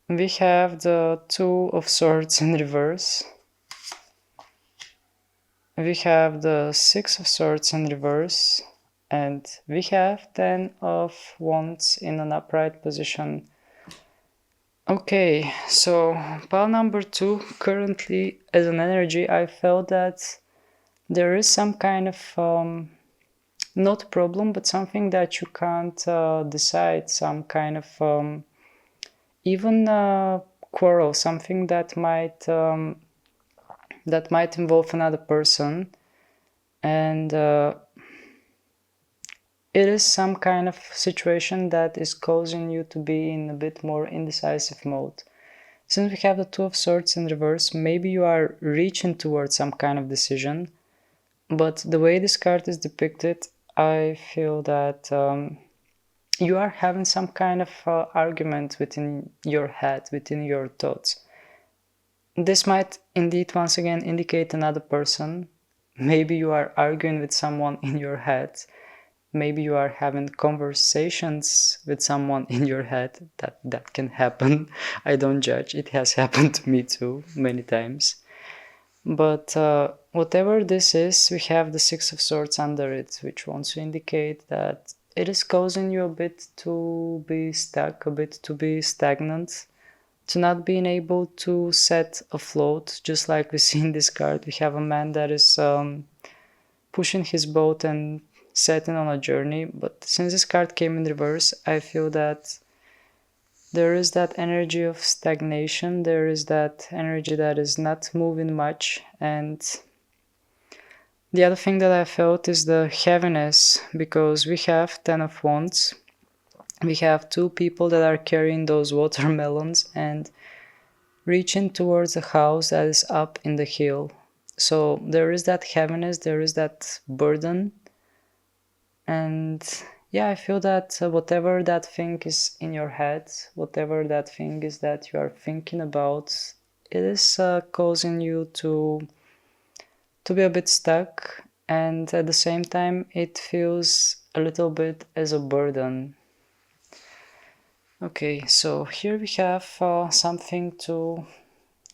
We have the Two of Swords in reverse. We have the Six of Swords in reverse. And we have 10 of Wands in an upright position. Okay, so pile number 2, currently as an energy, I felt that there is some kind of, not problem, but something that you can't decide, some kind of, even quarrel, something that might involve another person, and it is some kind of situation that is causing you to be in a bit more indecisive mode. Since we have the Two of Swords in reverse, maybe you are reaching towards some kind of decision, but the way this card is depicted, I feel that you are having some kind of argument within your head, within your thoughts. This might indeed once again indicate another person. Maybe you are arguing with someone in your head. Maybe you are having conversations with someone in your head. That can happen. I don't judge. It has happened to me too, many times. But whatever this is, we have the Six of Swords under it, which wants to indicate that it is causing you a bit to be stuck, a bit to be stagnant, to not being able to set afloat. Just like we see in this card, we have a man that is pushing his boat and setting on a journey. But since this card came in reverse, I feel that there is that energy of stagnation, there is that energy that is not moving much. And the other thing that I felt is the heaviness, because we have 10 of Wands, we have two people that are carrying those watermelons and reaching towards a house that is up in the hill. So there is that heaviness, there is that burden. And yeah, I feel that whatever that thing is in your head, whatever that thing is that you are thinking about, it is causing you to be a bit stuck, and at the same time it feels a little bit as a burden. Okay, so here we have something to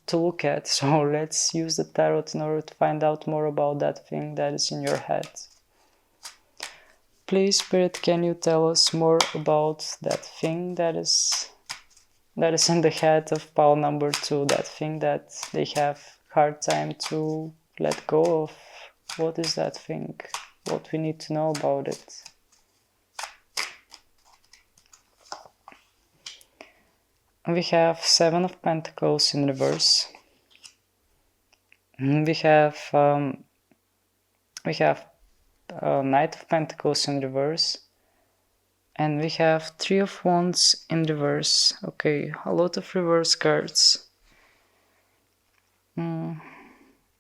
to look at. So let's use the tarot in order to find out more about that thing that is in your head. Please, Spirit, can you tell us more about that thing that is in the head of pile number 2, that thing that they have hard time to let go of? What is that thing? What we need to know about it? We have 7 of Pentacles in reverse. We have Knight of Pentacles in reverse. And we have 3 of Wands in reverse. Okay, a lot of reverse cards.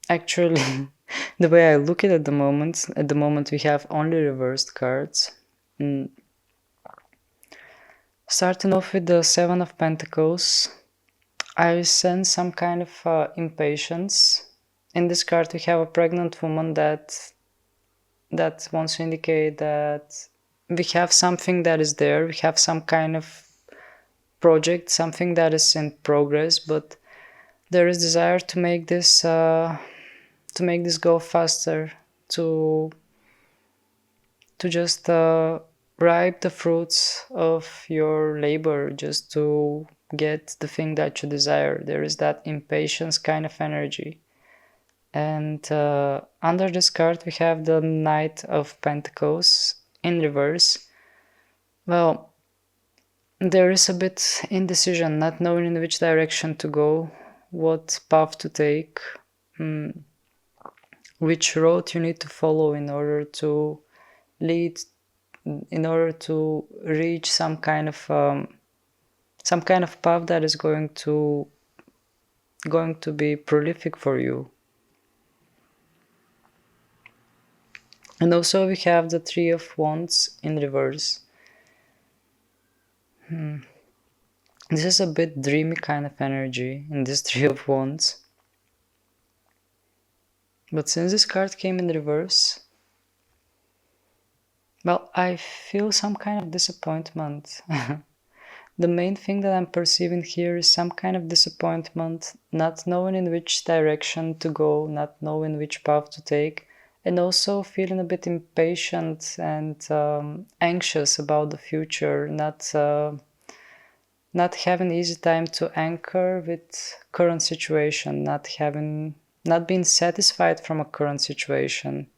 Actually, the way I look at the moment we have only reversed cards. Starting off with the 7 of Pentacles, I sense some kind of impatience. In this card we have a pregnant woman that wants to indicate that we have something that is there, we have some kind of project, something that is in progress, but there is desire to make this go faster, to just ripe the fruits of your labor, just to get the thing that you desire. There is that impatience kind of energy. And under this card we have the Knight of Pentacles in reverse. Well, there is a bit indecision, not knowing in which direction to go, what path to take, which road you need to follow in order to reach some kind of path that is going to be prolific for you. And also we have the 3 of Wands in reverse. This is a bit dreamy kind of energy in this 3 of Wands. But since this card came in reverse, well, I feel some kind of disappointment. The main thing that I'm perceiving here is some kind of disappointment, not knowing in which direction to go, not knowing which path to take, and also feeling a bit impatient and anxious about the future, not having easy time to anchor with current situation, not being satisfied from a current situation.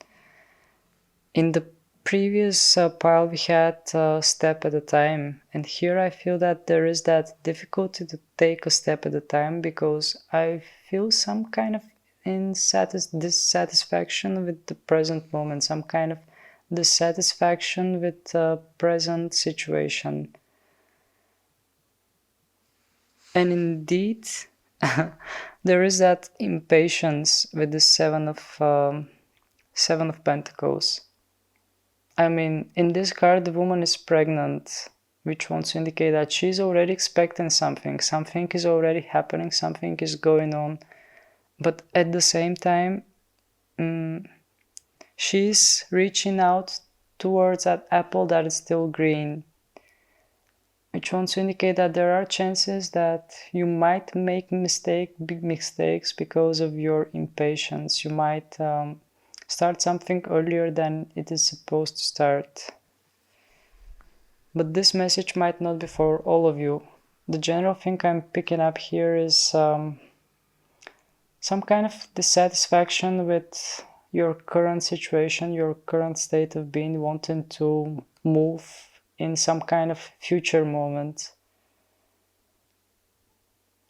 In the previous pile we had step at a time, and here I feel that there is that difficulty to take a step at a time, because I feel some kind of dissatisfaction with the present moment, some kind of dissatisfaction with the present situation. And indeed, there is that impatience with the 7 of Pentacles. I mean, in this card, the woman is pregnant, which wants to indicate that she's already expecting something. Something is already happening, something is going on. But at the same time, she's reaching out towards that apple that is still green, which wants to indicate that there are chances that you might make big mistakes because of your impatience. You might start something earlier than it is supposed to start. But this message might not be for all of you. The general thing I'm picking up here is some kind of dissatisfaction with your current situation, your current state of being, wanting to move in some kind of future moment.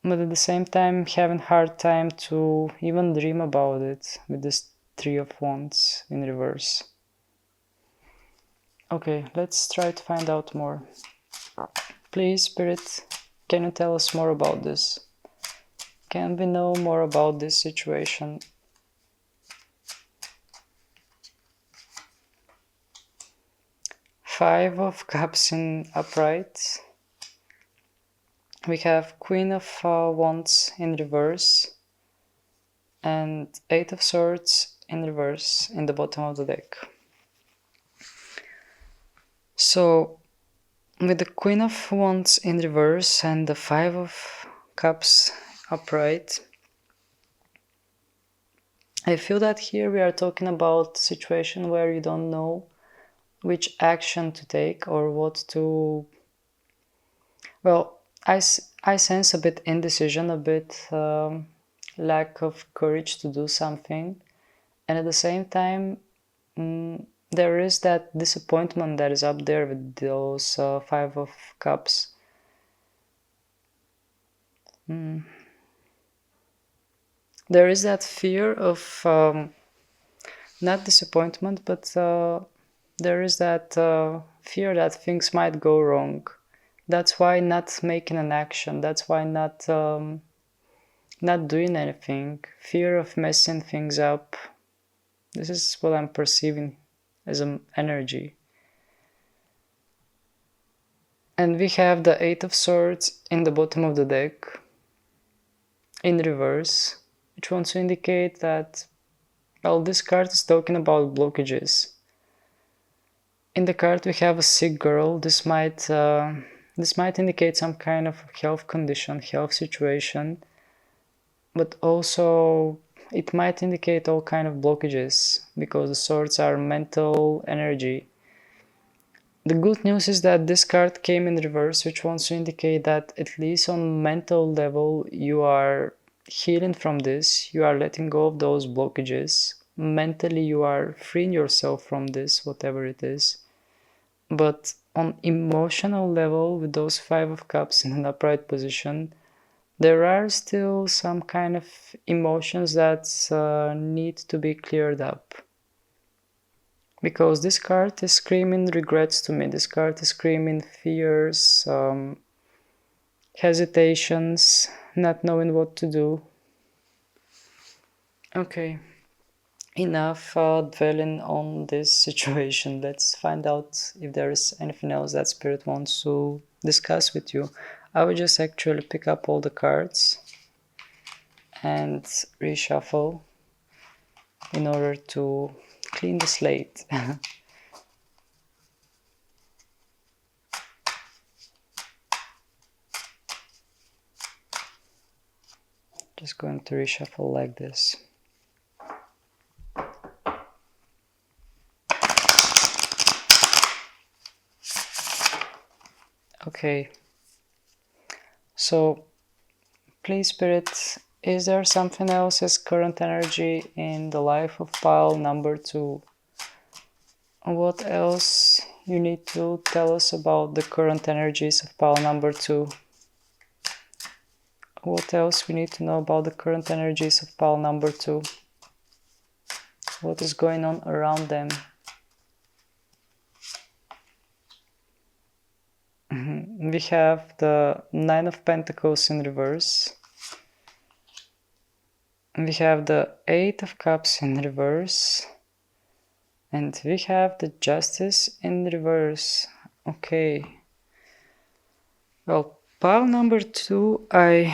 But at the same time, having a hard time to even dream about it with this 3 of Wands in reverse. Okay, let's try to find out more. Please, Spirit, can you tell us more about this? Can we know more about this situation? Five of Cups in upright. We have Queen of Wands in reverse and 8 of Swords in reverse in the bottom of the deck. So with the Queen of Wands in reverse and the 5 of Cups upright, I feel that here we are talking about a situation where you don't know which action to take or what to... Well, I sense a bit indecision, a bit lack of courage to do something. And at the same time, there is that disappointment that is up there with those Five of Cups. There is that fear of not disappointment, but there is that fear that things might go wrong. That's why not making an action. That's why not doing anything. Fear of messing things up. This is what I'm perceiving as an energy. And we have the Eight of Swords in the bottom of the deck, in reverse, which wants to indicate that, well, this card is talking about blockages. In the card we have a sick girl. This might indicate some kind of health condition, health situation, but also it might indicate all kind of blockages, because the swords are mental energy. The good news is that this card came in reverse, which wants to indicate that at least on mental level you are healing from this, you are letting go of those blockages. Mentally you are freeing yourself from this, whatever it is. But on emotional level, with those Five of Cups in an upright position, there are still some kind of emotions that need to be cleared up. Because this card is screaming regrets to me. This card is screaming fears, hesitations, not knowing what to do. Okay, enough dwelling on this situation. Let's find out if there is anything else that Spirit wants to discuss with you. I will just actually pick up all the cards and reshuffle in order to clean the slate. Just going to reshuffle like this. Okay, so please, Spirit, is there something else as current energy in the life of pile number 2? What else you need to tell us about the current energies of pile number 2? What else we need to know about the current energies of pile number 2? What is going on around them? We have the Nine of Pentacles in reverse. We have the Eight of Cups in reverse. And we have the Justice in reverse. Okay. Well, pile number 2, I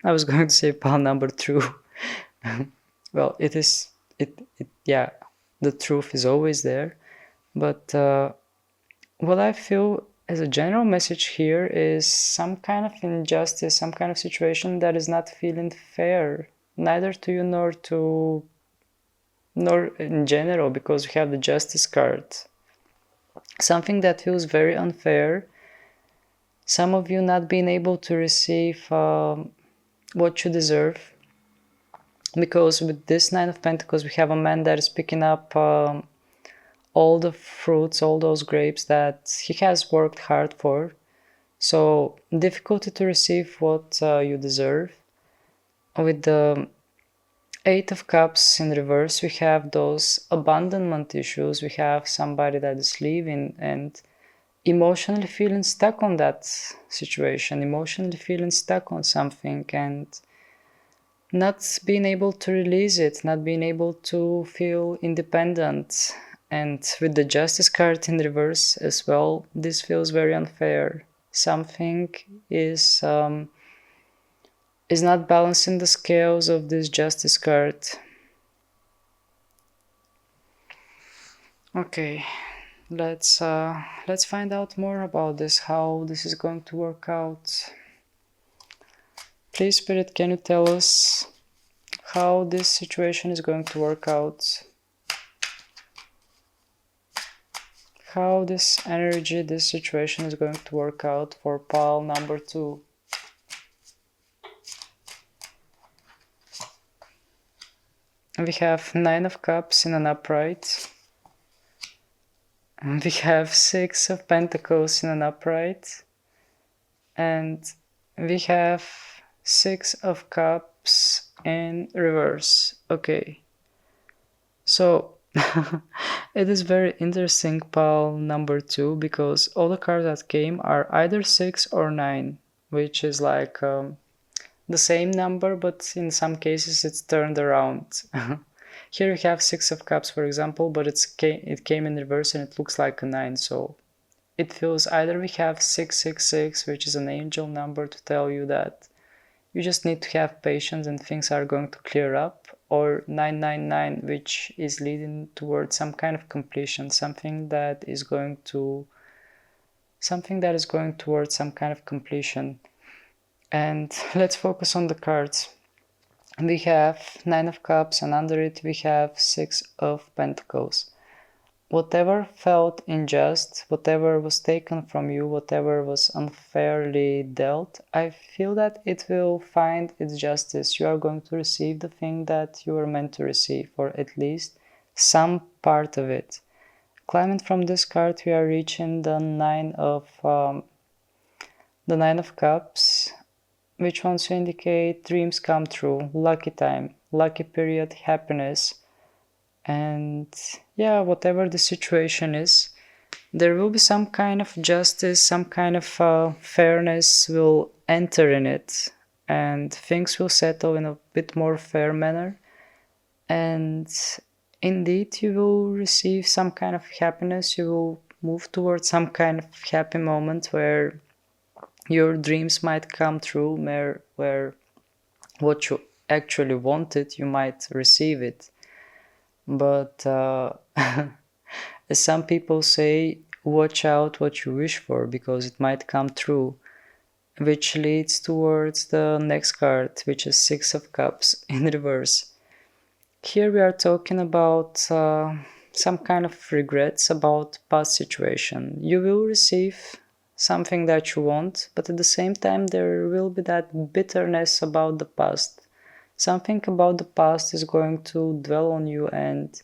was going to say pile number 2. Well, yeah, the truth is always there. But what I feel as a general message here is some kind of injustice, some kind of situation that is not feeling fair, neither to you nor in general, because we have the Justice card. Something that feels very unfair. Some of you not being able to receive what you deserve. Because with this Nine of Pentacles, we have a man that is picking up all the fruits, all those grapes that he has worked hard for. So difficulty to receive what you deserve. With the Eight of Cups in reverse, we have those abandonment issues. We have somebody that is leaving and emotionally feeling stuck on that situation, emotionally feeling stuck on something and not being able to release it, not being able to feel independent. And with the Justice card in reverse as well, this feels very unfair. Something is not balancing the scales of this Justice card. Okay, let's find out more about this, how this is going to work out. Please, Spirit, can you tell us how this situation is going to work out. How this energy, this situation is going to work out for pile number 2. We have 9 of Cups in an upright. And we have 6 of Pentacles in an upright. And we have 6 of Cups in reverse. Okay. So it is very interesting pile number 2, because all the cards that came are either 6 or 9, which is like the same number, but in some cases it's turned around. Here we have 6 of Cups, for example, but it came in reverse and it looks like a 9, so it feels either we have 666, which is an angel number to tell you that you just need to have patience and things are going to clear up, or 999, which is leading towards some kind of completion, something that is going towards some kind of completion. And let's focus on the cards. We have 9 of Cups, and under it we have 6 of Pentacles. Whatever felt unjust, whatever was taken from you, whatever was unfairly dealt, I feel that it will find its justice. You are going to receive the thing that you were meant to receive, or at least some part of it. Climbing from this card, we are reaching the 9 of Cups, which wants to indicate dreams come true, lucky time, lucky period, happiness. And yeah, whatever the situation is, there will be some kind of justice, some kind of fairness will enter in it, and things will settle in a bit more fair manner. And indeed, you will receive some kind of happiness, you will move towards some kind of happy moment where your dreams might come true, where what you actually wanted, you might receive it. But as some people say, watch out what you wish for, because it might come true, which leads towards the next card, which is 6 of Cups in reverse. Here we are talking about some kind of regrets about past situation. You will receive something that you want, but at the same time there will be that bitterness about the past. Something about the past is going to dwell on you, and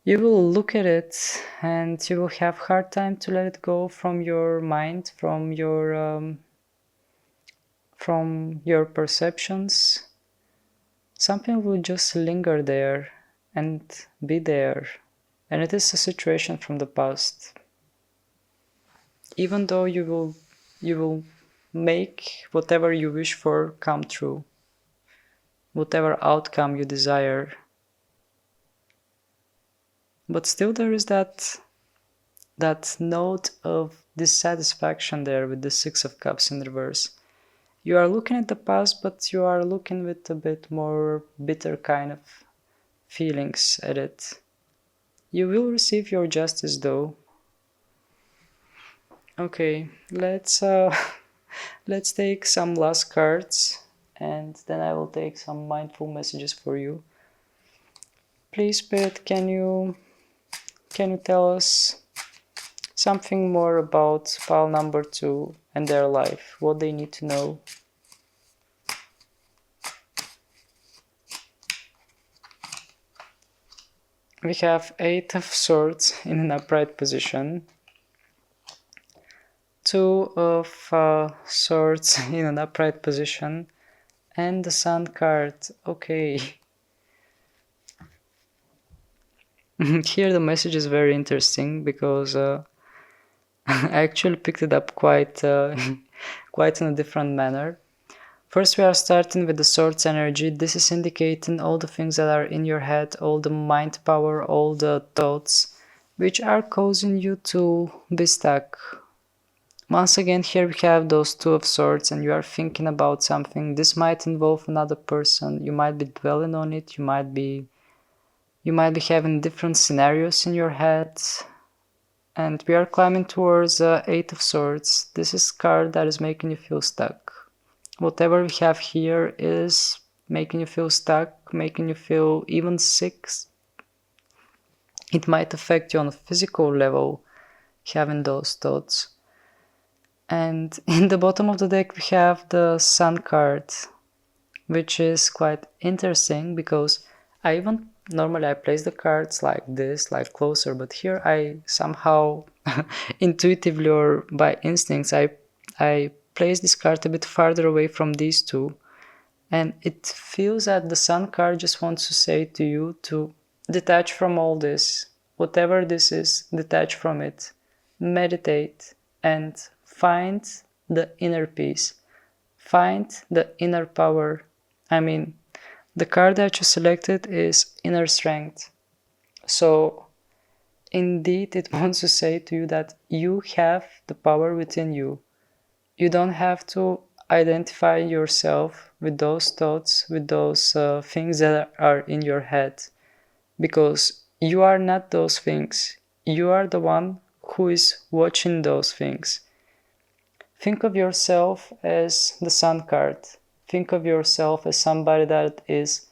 you will look at it and you will have hard time to let it go from your mind, from your perceptions. Something will just linger there and be there, and it is a situation from the past. Even though you will make whatever you wish for come true, whatever outcome you desire. But still there is that note of dissatisfaction there with the 6 of Cups in reverse. You are looking at the past, but you are looking with a bit more bitter kind of feelings at it. You will receive your justice though. Okay, let's take some last cards, and then I will take some mindful messages for you. Please, Spirit, can you tell us something more about pile number 2 and their life, what they need to know? We have 8 of Swords in an upright position, 2 of Swords in an upright position, and the Sun card. Okay. Here the message is very interesting, because I actually picked it up quite in a different manner. First, we are starting with the Swords energy. This is indicating all the things that are in your head, all the mind power, all the thoughts, which are causing you to be stuck. Once again, here we have those 2 of Swords, and you are thinking about something. This might involve another person. You might be dwelling on it. You might be having different scenarios in your head. And we are climbing towards 8 of Swords. This is a card that is making you feel stuck. Whatever we have here is making you feel stuck, making you feel even sick. It might affect you on a physical level, having those thoughts. And in the bottom of the deck, we have the Sun card, which is quite interesting because I even normally I place the cards like this, like closer, but here I somehow intuitively or by instincts I place this card a bit farther away from these two, and it feels that the Sun card just wants to say to you to detach from all this, whatever this is, detach from it, meditate, and find the inner peace, find the inner power. I mean, the card that you selected is inner strength. So, indeed, it wants to say to you that you have the power within you. You don't have to identify yourself with those thoughts, with those things that are in your head, because you are not those things. You are the one who is watching those things. Think of yourself as the Sun card. Think of yourself as somebody that is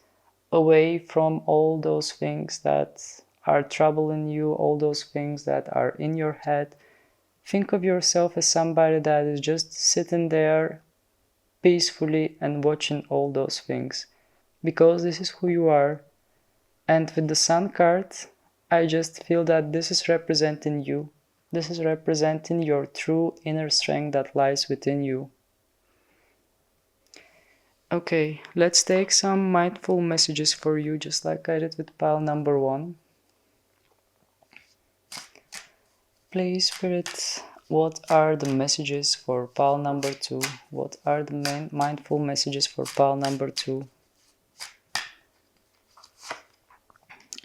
away from all those things that are troubling you, all those things that are in your head. Think of yourself as somebody that is just sitting there peacefully and watching all those things, because this is who you are. And with the Sun card, I just feel that this is representing you. This is representing your true inner strength that lies within you. Okay, let's take some mindful messages for you, just like I did with pile number 1. Please, Spirit, what are the messages for pile number 2? What are the main mindful messages for pile number 2?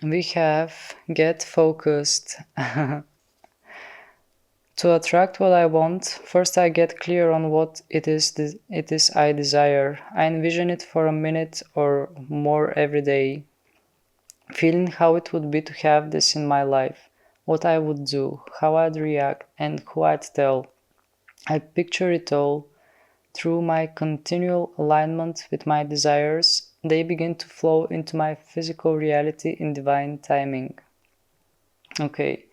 We have get focused. To attract what I want, first I get clear on what it is I desire. I envision it for a minute or more every day, feeling how it would be to have this in my life, what I would do, how I'd react, and who I'd tell. I picture it all. Through my continual alignment with my desires, they begin to flow into my physical reality in divine timing. Okay,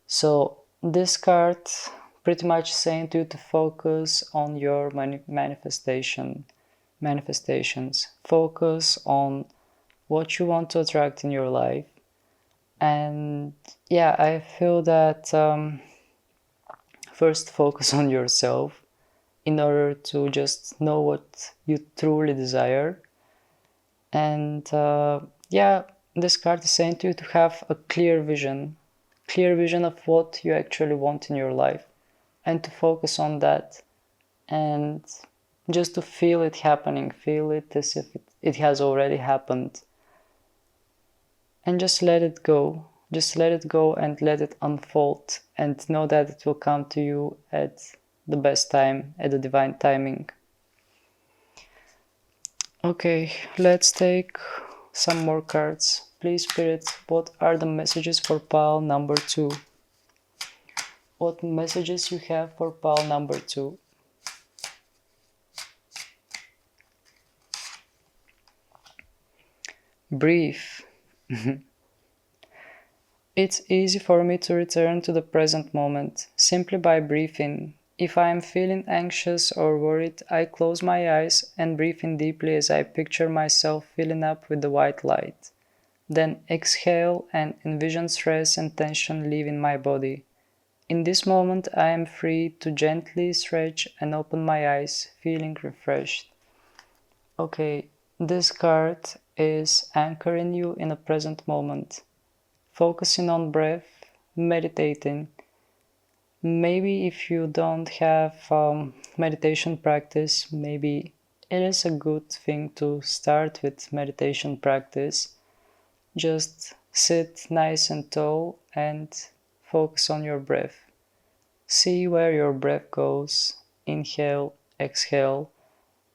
so this card pretty much saying to you to focus on your manifestations. Focus on what you want to attract in your life. And yeah, I feel that first focus on yourself in order to just know what you truly desire. And yeah, this card is saying to you to have a clear vision of what you actually want in your life, and to focus on that, and just to feel it happening, feel it as if it has already happened, and just let it go. Just let it go and let it unfold, and know that it will come to you at the best time, at the divine timing. Okay, let's take some more cards. Please, Spirit, what are the messages for pile number 2? What messages you have for pile number 2? Breathe. It's easy for me to return to the present moment simply by breathing. If I am feeling anxious or worried, I close my eyes and breathe in deeply as I picture myself filling up with the white light. Then exhale and envision stress and tension leaving my body. In this moment, I am free to gently stretch and open my eyes, feeling refreshed. Okay, this card is anchoring you in a present moment, focusing on breath, meditating. Maybe if you don't have meditation practice, maybe it is a good thing to start with meditation practice. Just sit nice and tall and focus on your breath. See where your breath goes. Inhale, exhale,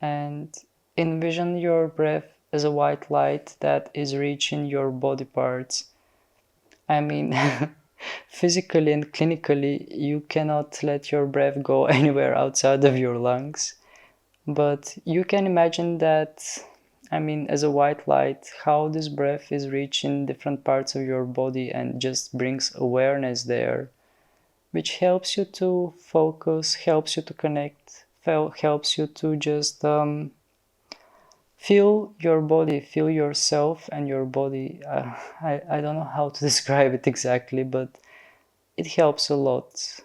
and envision your breath as a white light that is reaching your body parts. I mean, physically and clinically, you cannot let your breath go anywhere outside of your lungs. But you can imagine that I mean, as a white light, how this breath is reaching different parts of your body and just brings awareness there, which helps you to focus, helps you to connect, helps you to just feel your body, feel yourself and your body. I don't know how to describe it exactly, but it helps a lot.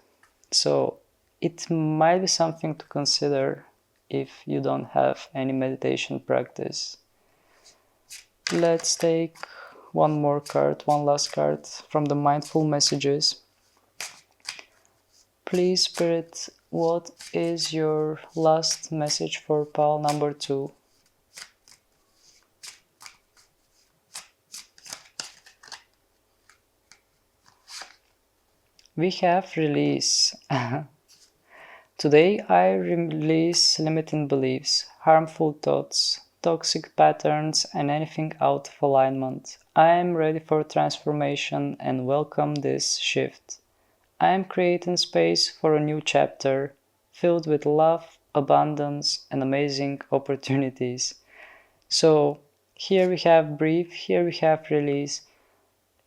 So it might be something to consider if you don't have any meditation practice. Let's take one more card, one last card from the mindful messages. Please, Spirit, what is your last message for pile number 2? We have release. Today I release limiting beliefs, harmful thoughts, toxic patterns, and anything out of alignment. I am ready for transformation and welcome this shift. I am creating space for a new chapter filled with love, abundance, and amazing opportunities. So here we have breathe, here we have release.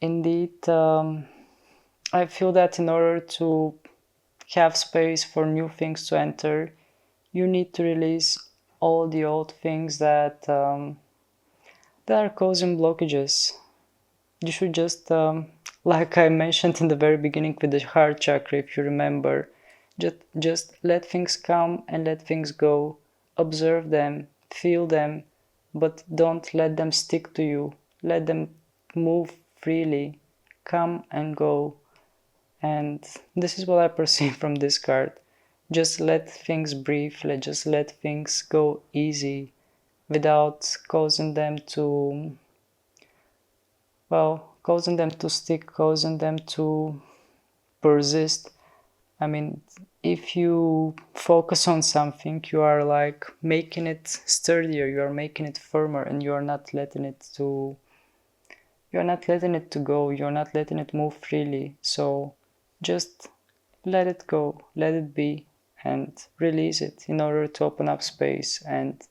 Indeed, I feel that in order to have space for new things to enter, you need to release all the old things that are causing blockages. You should just, like I mentioned in the very beginning with the heart chakra, if you remember, just let things come and let things go. Observe them, feel them, but don't let them stick to you. Let them move freely, come and go. And this is what I perceive from this card. Just let things breathe, just let things go easy without causing them to, well, causing them to stick, causing them to persist. I mean, if you focus on something, you are like making it sturdier, you are making it firmer, and you are not letting it to go, you're not letting it move freely. So just let it go, let it be, and release it in order to open up space and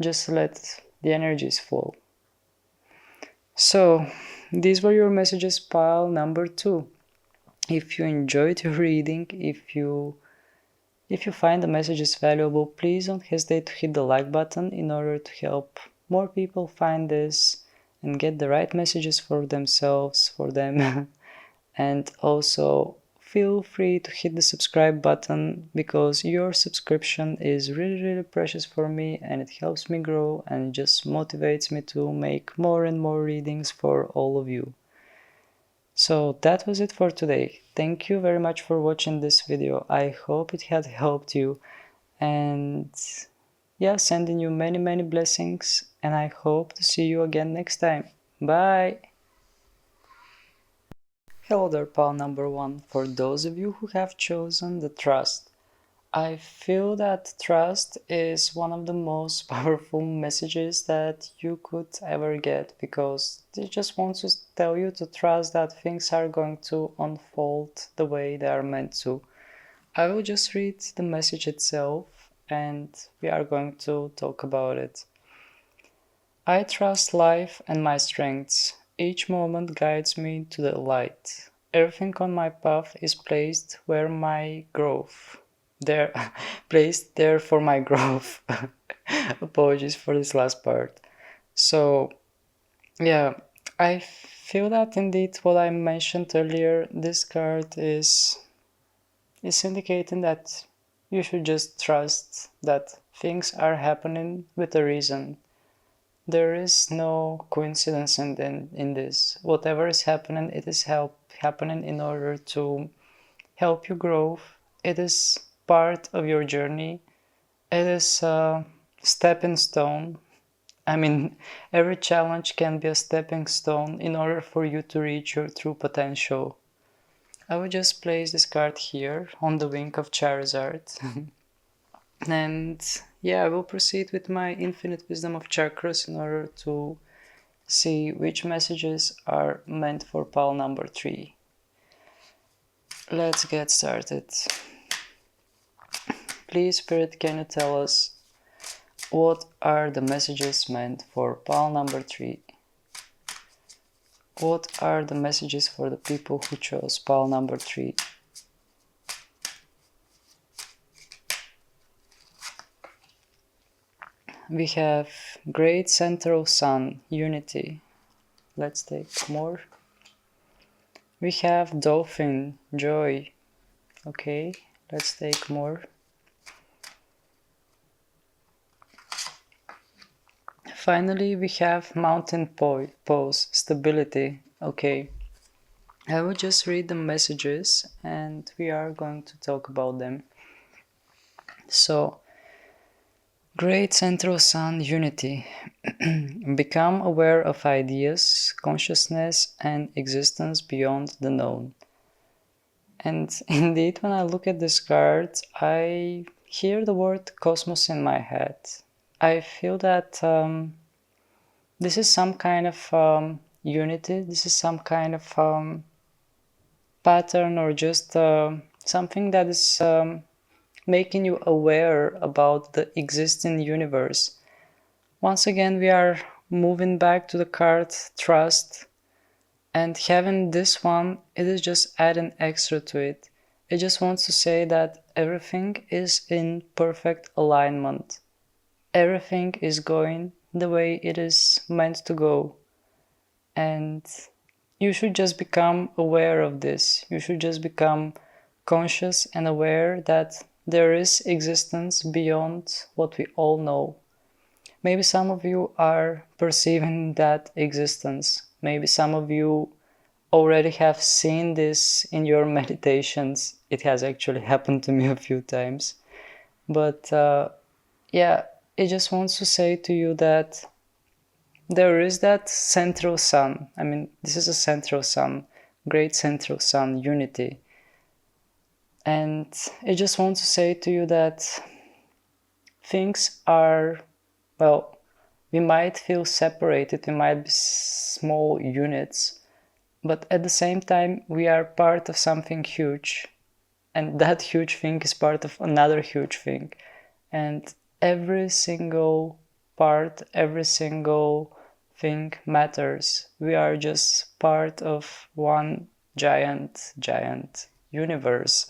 just let the energies flow. So these were your messages, pile number 2. If you enjoyed your reading, if you find the messages valuable, please don't hesitate to hit the like button in order to help more people find this and get the right messages for themselves, for them. And also feel free to hit the subscribe button, because your subscription is really precious for me, and it helps me grow and just motivates me to make more and more readings for all of you. So that was it for today. Thank you very much for watching this video. I hope it had helped you, and yeah, sending you many blessings, and I hope to see you again next time. Bye! Hello there, pal number 1. For those of you who have chosen the trust, I feel that trust is one of the most powerful messages that you could ever get, because it just wants to tell you to trust that things are going to unfold the way they are meant to. I will just read the message itself and we are going to talk about it. I trust life and my strengths. Each moment guides me to the light. Everything on my path is placed where my growth. Placed there for my growth. Apologies for this last part. So, yeah, I feel that indeed what I mentioned earlier, this card is indicating that you should just trust that things are happening with a reason. There is no coincidence in this. Whatever is happening, it is happening in order to help you grow. It is part of your journey. It is a stepping stone. I mean, every challenge can be a stepping stone in order for you to reach your true potential. I will just place this card here on the wing of Charizard. And yeah, I will proceed with my infinite wisdom of chakras in order to see which messages are meant for pile number 3. Let's get started. Please, Spirit, can you tell us What are the messages meant for pile number 3? What are the messages for the people who chose pile number 3? We have Great Central Sun, Unity. Let's take more. We have Dolphin, Joy. Okay, let's take more. Finally, we have Mountain Pose, Stability. Okay, I will just read the messages and we are going to talk about them. So, Great Central Sun, Unity. Become aware of ideas, consciousness, and existence beyond the known. And indeed, when I look at this card, I hear the word cosmos in my head. I feel that this is some kind of unity, this is some kind of pattern, or just something that is making you aware about the existing universe. Once again, we are moving back to the card Trust, and having this one, it is just adding extra to it. It just wants to say that everything is in perfect alignment. Everything is going the way it is meant to go. And you should just become aware of this. You should just become conscious and aware that there is existence beyond what we all know. Maybe some of you are perceiving that existence. Maybe some of you already have seen this in your meditations. It has actually happened to me a few times. But yeah, it just wants to say to you that there is that central sun. I mean, this is a central sun, great central sun, unity. And it just wants to say to you that things are, well, we might feel separated, we might be small units, but at the same time, we are part of something huge. And that huge thing is part of another huge thing. And every single part, every single thing matters. We are just part of one giant universe.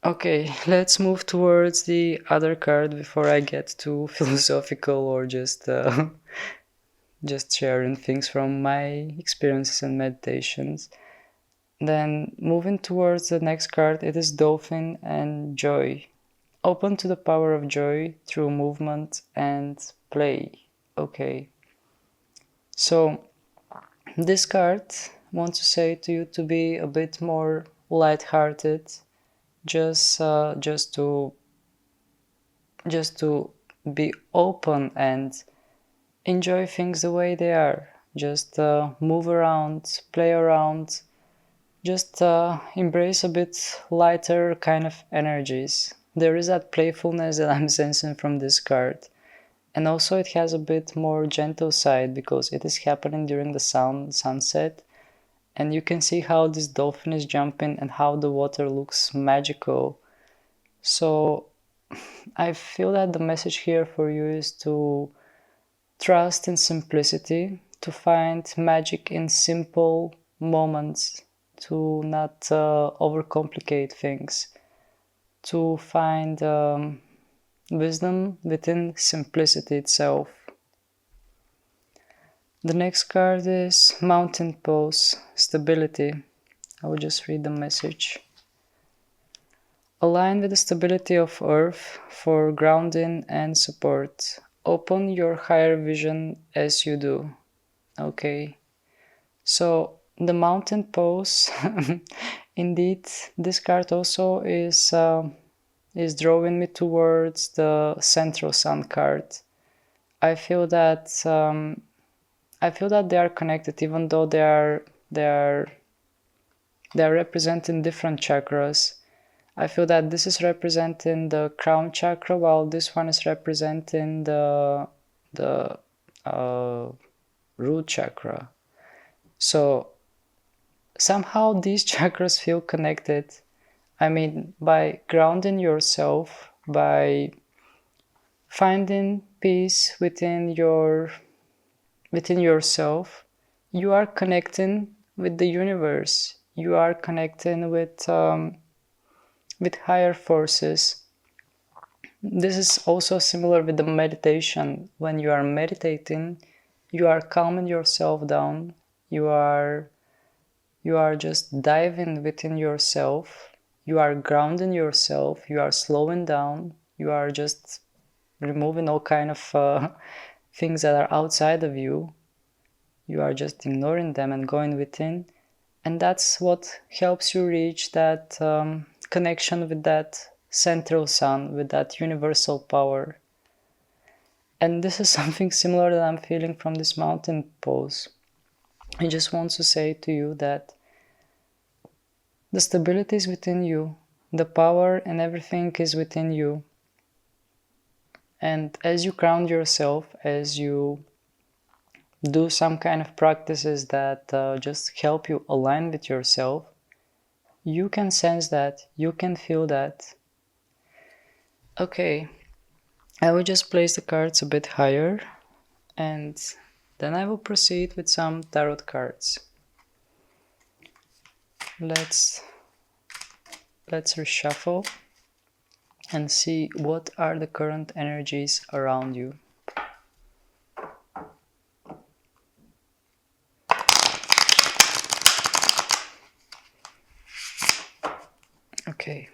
Okay, let's move towards the other card before I get too philosophical or just sharing things from my experiences and meditations. Then moving towards the next card, it is Dolphin and Joy. Open to the power of joy through movement and play. Okay. So this card wants to say to you to be a bit more light-hearted, just to be open and enjoy things the way they are. Just move around, play around, just embrace a bit lighter kind of energies. There is that playfulness that I'm sensing from this card. And also it has a bit more gentle side because it is happening during the sunset. And you can see how this dolphin is jumping and how the water looks magical. So I feel that the message here for you is to trust in simplicity, to find magic in simple moments, to not overcomplicate things, to find wisdom within simplicity itself. The next card is Mountain Pose, Stability. I will just read the message. Align with the stability of Earth for grounding and support. Open your higher vision as you do. Okay, so the Mountain Pose, indeed, this card also is drawing me towards the Central Sun card. I feel that they are connected, even though they are representing different chakras. I feel that this is representing the crown chakra, while this one is representing the root chakra. So somehow these chakras feel connected. I mean, by grounding yourself, by finding peace within yourself, you are connecting with the universe. You are connecting with higher forces. This is also similar with the meditation. When you are meditating, you are calming yourself down. You are just diving within yourself. You are grounding yourself. You are slowing down. You are just removing all kind of things that are outside of you. You are just ignoring them and going within. And that's what helps you reach that connection with that central sun, with that universal power. And this is something similar that I'm feeling from this mountain pose. I just want to say to you that the stability is within you, the power and everything is within you. And as you ground yourself, as you do some kind of practices that just help you align with yourself, you can sense that, you can feel that. Okay, I will just place the cards a bit higher and then I will proceed with some tarot cards. Let's reshuffle and see what are the current energies around you. Okay.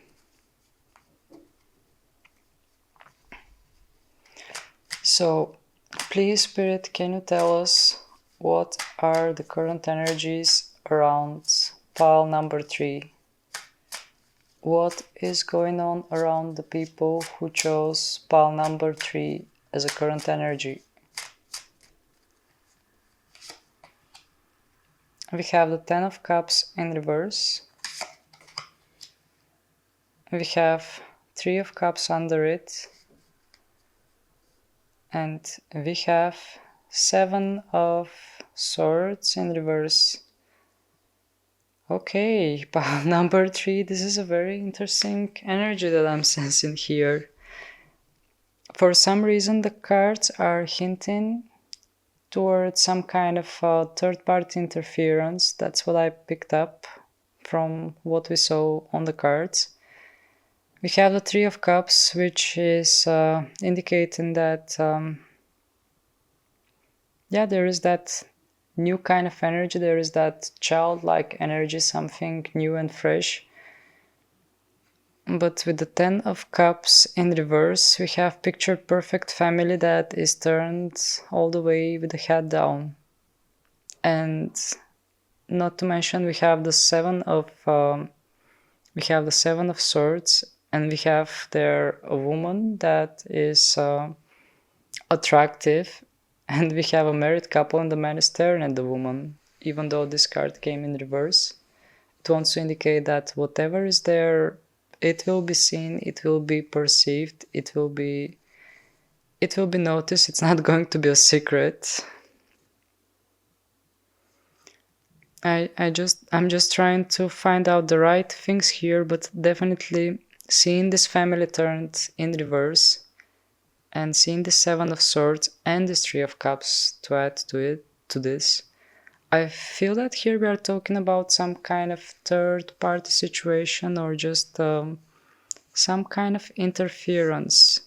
So, please, Spirit, can you tell us what are the current energies around pile number 3? What is going on around the people who chose pile number 3 as a current energy? We have the Ten of Cups in reverse. We have Three of Cups under it. And we have Seven of Swords in reverse. Okay, pile number 3, this is a very interesting energy that I'm sensing here. For some reason, the cards are hinting towards some kind of third-party interference. That's what I picked up from what we saw on the cards. We have the Three of Cups, which is indicating that, there is that new kind of energy, there is that childlike energy, something new and fresh. But with the Ten of Cups in reverse, we have picture perfect family that is turned all the way with the head down. And not to mention, we have the Seven of Swords, and we have there a woman that is attractive, and we have a married couple, and the man is staring at the woman. Even though this card came in reverse, it wants to indicate that whatever is there, it will be seen, it will be perceived, it will be noticed. It's not going to be a secret. I'm just trying to find out the right things here, but definitely seeing this family turned in reverse and seeing the Seven of Swords and the Three of Cups to add to this, I feel that here we are talking about some kind of third-party situation or just some kind of interference.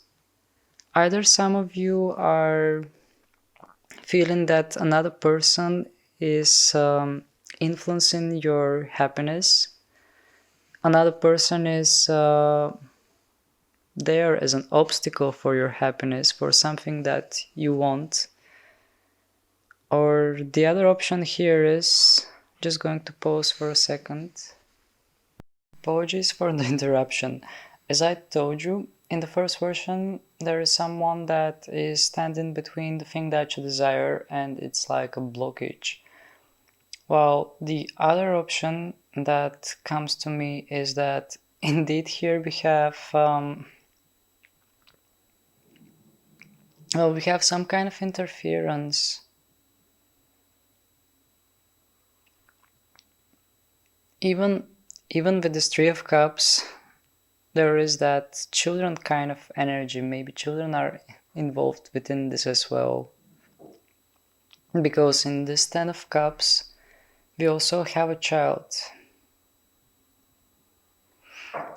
Either some of you are feeling that another person is influencing your happiness. Another person is there as an obstacle for your happiness, for something that you want. Or the other option here is, just going to pause for a second. Apologies for the interruption. As I told you, in the first version, there is someone that is standing between the thing that you desire and it's like a blockage. While the other option that comes to me is that indeed here we have we have some kind of interference. Even with this Three of Cups, there is that children kind of energy. Maybe children are involved within this as well. Because in this Ten of Cups, we also have a child.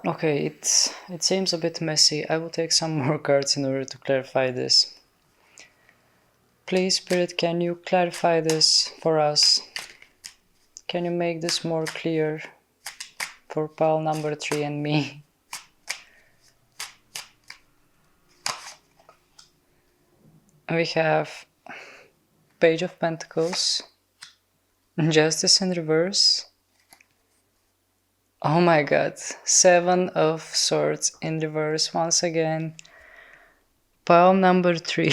Okay, it seems a bit messy. I will take some more cards in order to clarify this. Please, Spirit, can you clarify this for us? Can you make this more clear for pile number 3 and me? We have Page of Pentacles, Justice in reverse. Oh my god, 7 of Swords in reverse once again. Pile number 3.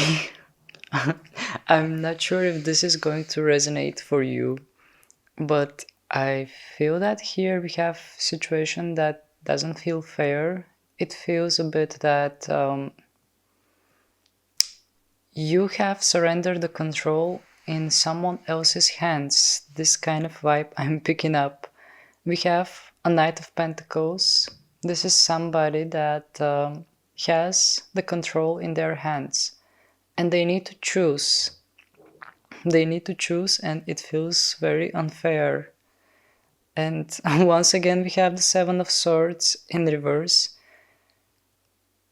I'm not sure if this is going to resonate for you, but I feel that here we have a situation that doesn't feel fair. It feels a bit that you have surrendered the control in someone else's hands. This kind of vibe I'm picking up. We have a Knight of Pentacles. This is somebody that has the control in their hands, and they need to choose. They need to choose, and it feels very unfair. And once again, we have the Seven of Swords in reverse.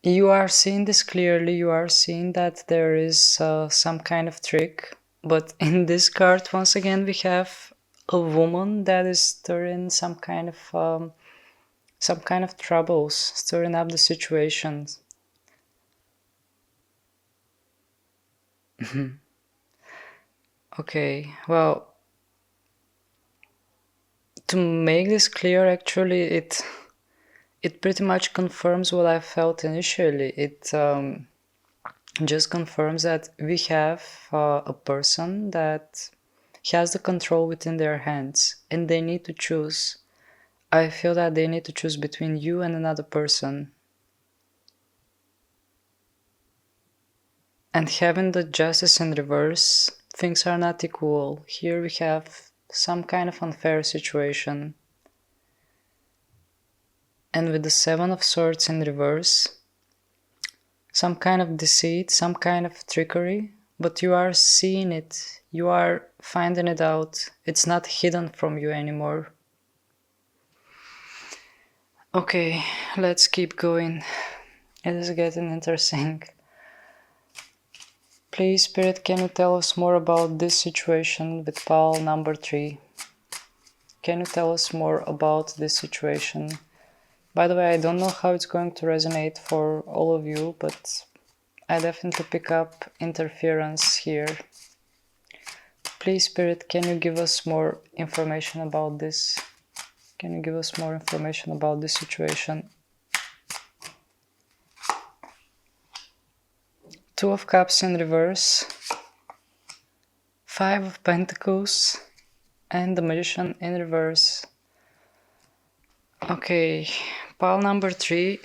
You are seeing this clearly. You are seeing that there is some kind of trick. But in this card, once again, we have a woman that is stirring some kind of troubles, stirring up the situations. Okay, well, to make this clear, actually, it pretty much confirms what I felt initially. It just confirms that we have a person that has the control within their hands, and they need to choose. I feel that they need to choose between you and another person. And having the Justice in reverse, things are not equal. Here we have some kind of unfair situation. And with the Seven of Swords in reverse, some kind of deceit, some kind of trickery, but you are seeing it, you are finding it out, it's not hidden from you anymore. Okay, let's keep going. It is getting interesting. Please, Spirit, can you tell us more about this situation with pile number 3? Can you tell us more about this situation? By the way, I don't know how it's going to resonate for all of you, but I definitely pick up interference here. Please, Spirit, can you give us more information about this? Can you give us more information about this situation? Two of Cups in reverse, Five of Pentacles, and the Magician in reverse. Okay, pile number 3.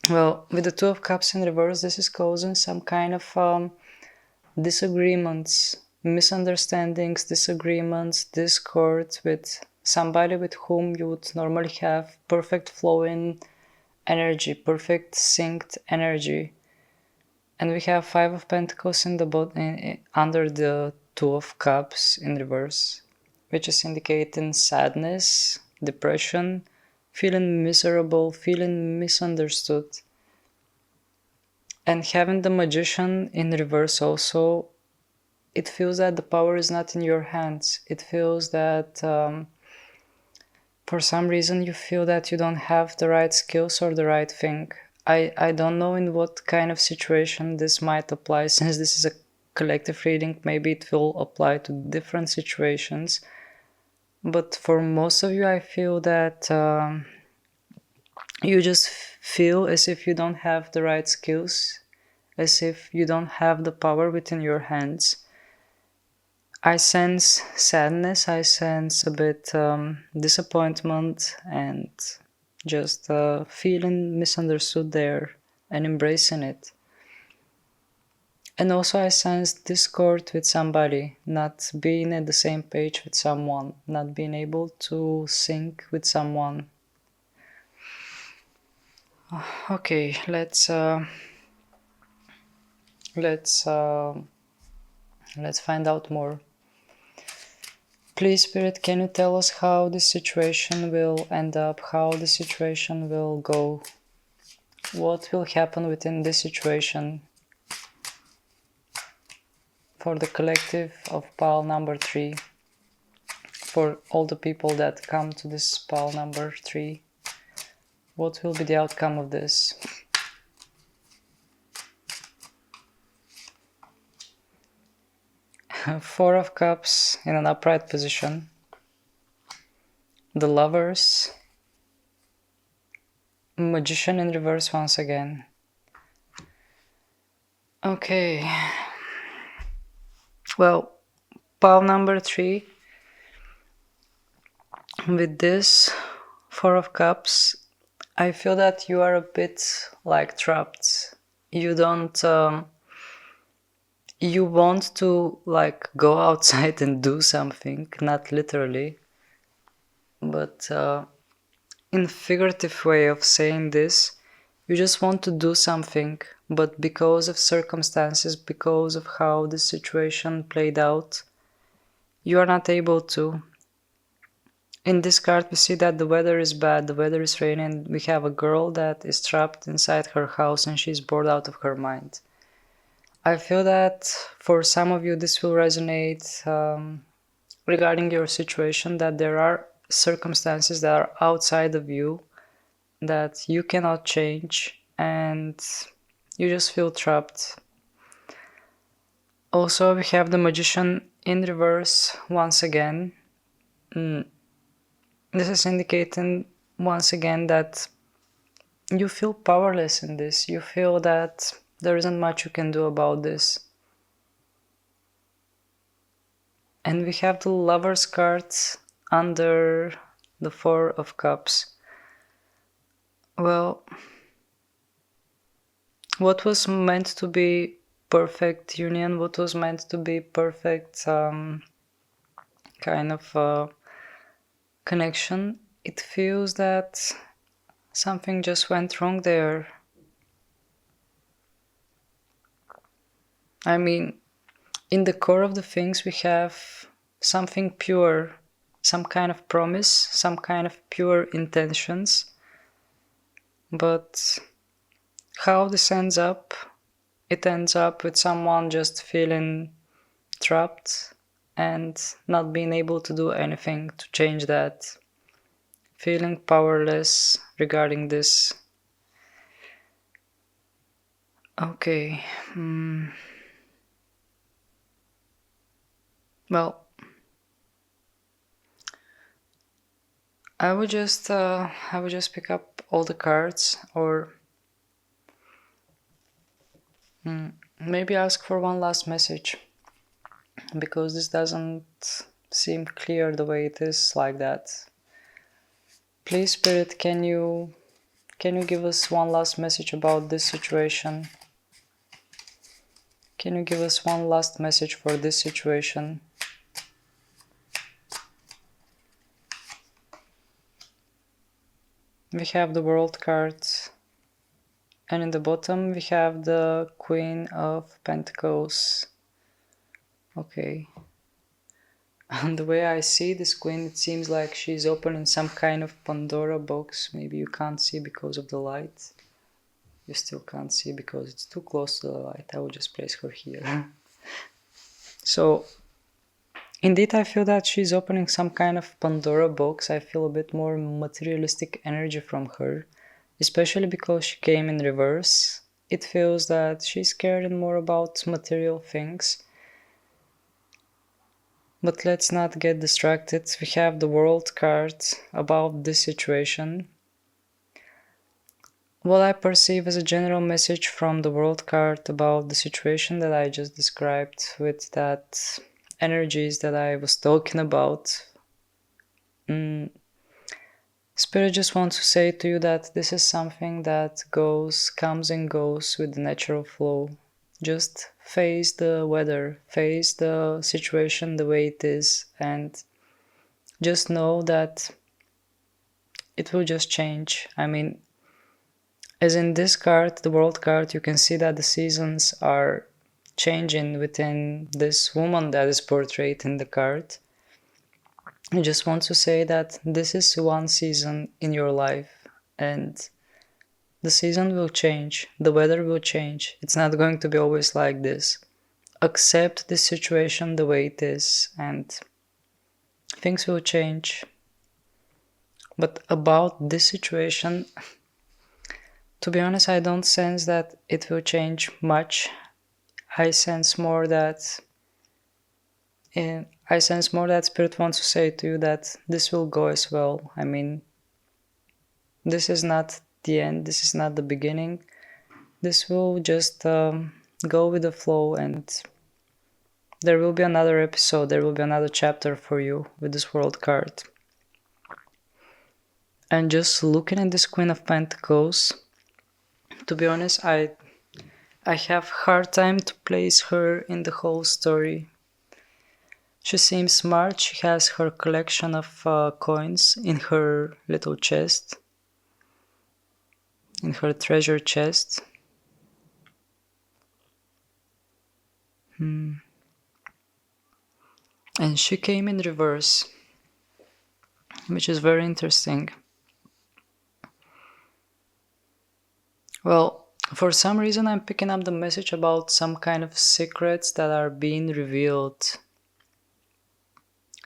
Well, with the Two of Cups in reverse, this is causing some kind of disagreements, misunderstandings, disagreements, discord with somebody with whom you would normally have perfect flowing energy, perfect synced energy. And we have Five of Pentacles in the under the Two of Cups in reverse, which is indicating sadness, depression, feeling miserable, feeling misunderstood. And having the Magician in reverse also, it feels that the power is not in your hands. It feels that for some reason you feel that you don't have the right skills or the right thing. I don't know in what kind of situation this might apply. Since this is a collective reading, maybe it will apply to different situations. But for most of you, I feel that you just feel as if you don't have the right skills, as if you don't have the power within your hands. I sense sadness, I sense a bit disappointment, and just feeling misunderstood there and embracing it. And also I sense discord with somebody, not being at the same page with someone, not being able to sync with someone. Okay, let's find out more. Please, Spirit, can you tell us how this situation will end up, how the situation will go? What will happen within this situation for the collective of pile number 3, for all the people that come to this pile number 3? What will be the outcome of this? Four of Cups in an upright position. The Lovers. Magician in reverse once again. Okay. Well, pile number 3. With this Four of Cups, I feel that you are a bit like trapped. You don't... you want to like go outside and do something, not literally, but in figurative way of saying this, you just want to do something, but because of circumstances, because of how the situation played out, you are not able to. In this card we see that the weather is bad, the weather is raining, we have a girl that is trapped inside her house and she's bored out of her mind. I feel that for some of you this will resonate regarding your situation, that there are circumstances that are outside of you that you cannot change and you just feel trapped. Also, we have the Magician in reverse once again. This is indicating once again that you feel powerless in this. You feel that there isn't much you can do about this. And we have the Lovers cards under the Four of Cups. Well, what was meant to be perfect union, what was meant to be perfect kind of connection, it feels that something just went wrong there. I mean, in the core of the things we have something pure, some kind of promise, some kind of pure intentions. But how this ends up, it ends up with someone just feeling trapped and not being able to do anything to change that. Feeling powerless regarding this. Okay. Well, I would just pick up all the cards, or maybe ask for one last message, because this doesn't seem clear the way it is like that. Please, Spirit, can you give us one last message about this situation? Can you give us one last message for this situation? We have the World card, and in the bottom we have the Queen of Pentacles. Okay. And the way I see this Queen, it seems like she's opening some kind of Pandora box. Maybe you can't see because of the light. You still can't see because it's too close to the light. I will just place her here. So, indeed, I feel that she's opening some kind of Pandora box. I feel a bit more materialistic energy from her, especially because she came in reverse. It feels that she's caring more about material things. But let's not get distracted. We have the World card about this situation. What I perceive as a general message from the World card about the situation that I just described, with that energies that I was talking about. Spirit just wants to say to you that this is something that comes and goes with the natural flow. Just face the weather, face the situation the way it is, and just know that it will just change. I mean, As in this card, the world card, you can see that the seasons are changing within this woman that is portrayed in the card. I just want to say that this is one season in your life, and the season will change, the weather will change. It's not going to be always like this. Accept this situation the way it is, and things will change. But about this situation, to be honest, I don't sense that it will change much. I sense more that Spirit wants to say to you that this will go as well. I mean, this is not the end, this is not the beginning. This will just go with the flow, and there will be another episode, there will be another chapter for you with this world card. And just looking at this Queen of Pentacles, to be honest, I have hard time to place her in the whole story. She seems smart, she has her collection of coins in her little chest, in her treasure chest. And she came in reverse, which is very interesting. Well, for some reason I'm picking up the message about some kind of secrets that are being revealed.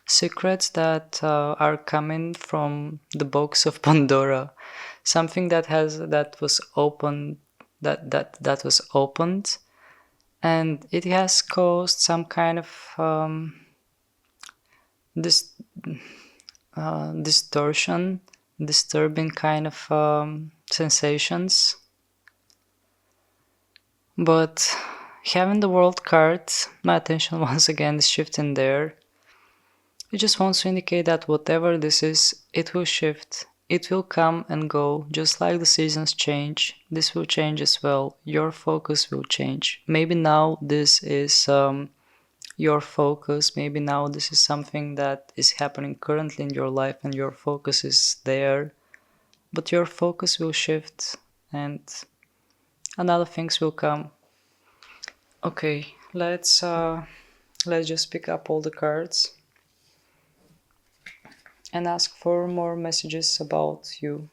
Secrets that are coming from the box of Pandora. Something that was opened, and it has caused some kind of distortion, disturbing kind of sensations. But having the world card, my attention once again is shifting there. It just wants to indicate that whatever this is, it will shift. It will come and go, just like the seasons change. This will change as well. Your focus will change. Maybe now this is your focus. Maybe now this is something that is happening currently in your life and your focus is there. But your focus will shift and another things will come. Okay, let's just pick up all the cards and ask for more messages about you.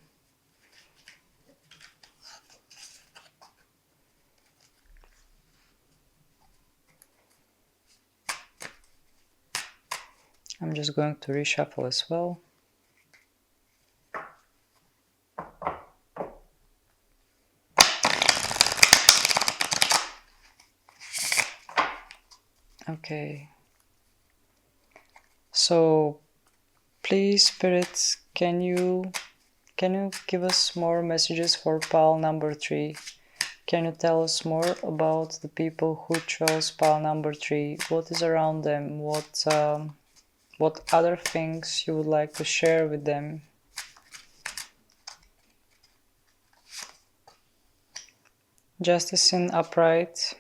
I'm just going to reshuffle as well. Okay. So please, spirits, can you give us more messages for pile number 3? Can you tell us more about the people who chose pile number 3? What is around them? What other things you would like to share with them? Justice in upright.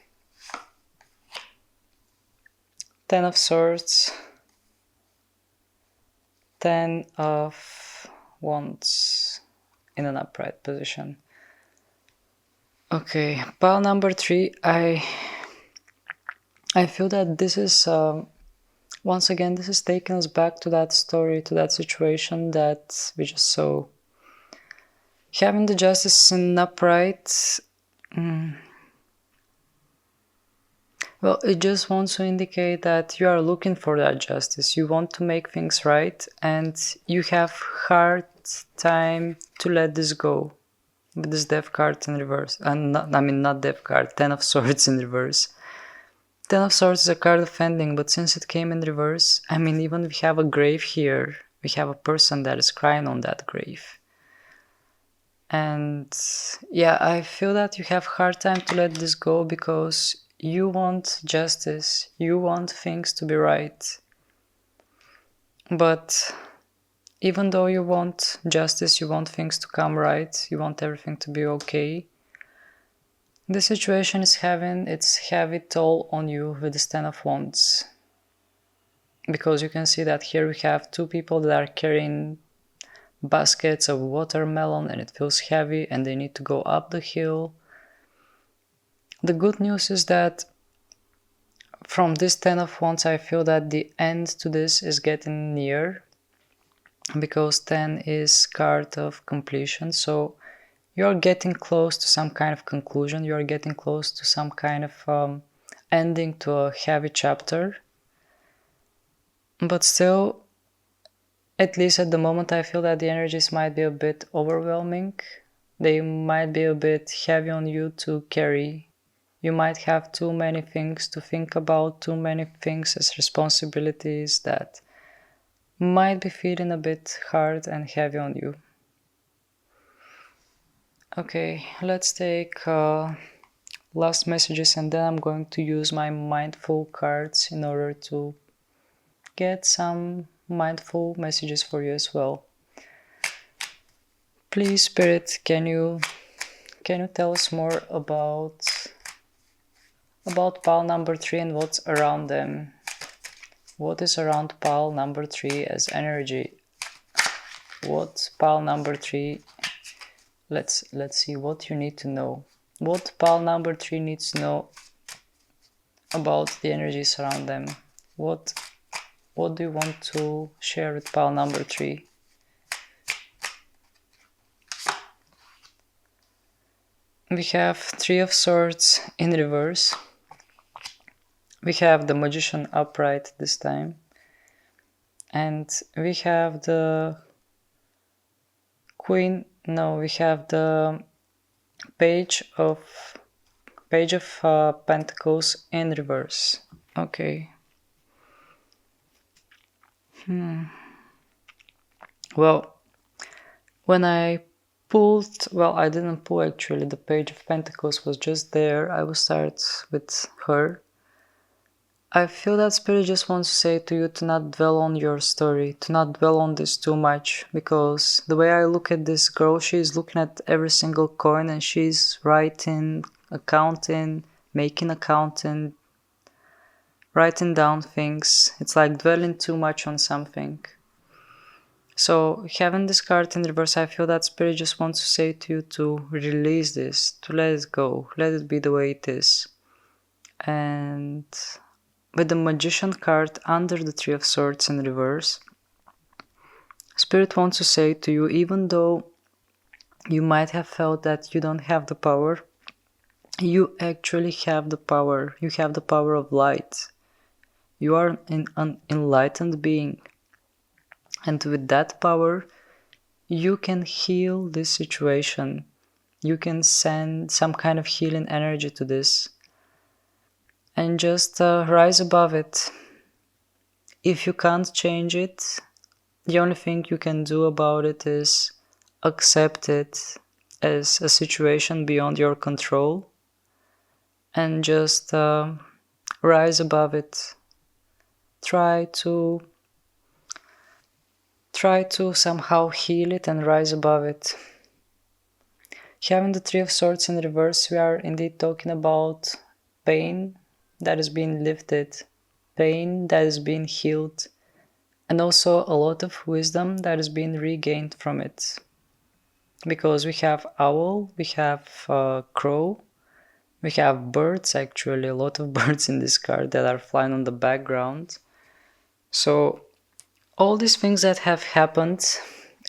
10 of Swords. 10 of Wands in an upright position. Okay, pile number 3. I feel that this is once again, this is taking us back to that story, to that situation that we just saw. Having the Justice in upright, well, it just wants to indicate that you are looking for that justice. You want to make things right, and you have hard time to let this go. With this Death card in reverse, and not Death card, 10 of Swords in reverse. 10 of Swords is a card of ending, but since it came in reverse, even we have a grave here, we have a person that is crying on that grave. And yeah, I feel that you have hard time to let this go because you want justice, you want things to be right. But even though you want justice, you want things to come right, you want everything to be okay, the situation is having its heavy toll on you with this 10 of Wands. Because you can see that here we have two people that are carrying baskets of watermelon and it feels heavy and they need to go up the hill. The good news is that from this 10 of Wands, I feel that the end to this is getting near, because 10 is card of completion. So you're getting close to some kind of conclusion. You're getting close to some kind of ending to a heavy chapter. But still, at least at the moment, I feel that the energies might be a bit overwhelming. They might be a bit heavy on you to carry. You might have too many things to think about, too many things as responsibilities that might be feeling a bit hard and heavy on you. Okay, let's take last messages, and then I'm going to use my mindful cards in order to get some mindful messages for you as well. Please, Spirit, can you tell us more about pile number 3 and what's around them? What is around pile number 3 as energy? What pile number 3? Let's see what you need to know. What pile number 3 needs to know about the energies around them? What do you want to share with pile number 3? We have 3 of Swords in reverse. We have the Magician upright this time. And we have the Queen. No, we have the Page of Pentacles in reverse. Okay. Well, when I pulled, well, I didn't pull actually, the Page of Pentacles was just there. I will start with her. I feel that Spirit just wants to say to you to not dwell on your story, to not dwell on this too much, because the way I look at this girl, she's looking at every single coin and she's writing, accounting, making accounting, writing down things. It's like dwelling too much on something. So having this card in reverse, I feel that Spirit just wants to say to you to release this, to let it go, let it be the way it is. And with the Magician card under the 3 of Swords in reverse, Spirit wants to say to you, even though you might have felt that you don't have the power, you actually have the power. You have the power of light. You are an enlightened being. And with that power, you can heal this situation. You can send some kind of healing energy to this. And just rise above it. If you can't change it, the only thing you can do about it is accept it as a situation beyond your control and just rise above it. Try to somehow heal it and rise above it. Having the 3 of Swords in reverse, we are indeed talking about pain that is being lifted, pain that is being healed, and also a lot of wisdom that is being regained from it. Because we have owl, we have crow, we have birds, actually a lot of birds in this card that are flying on the background. So all these things that have happened,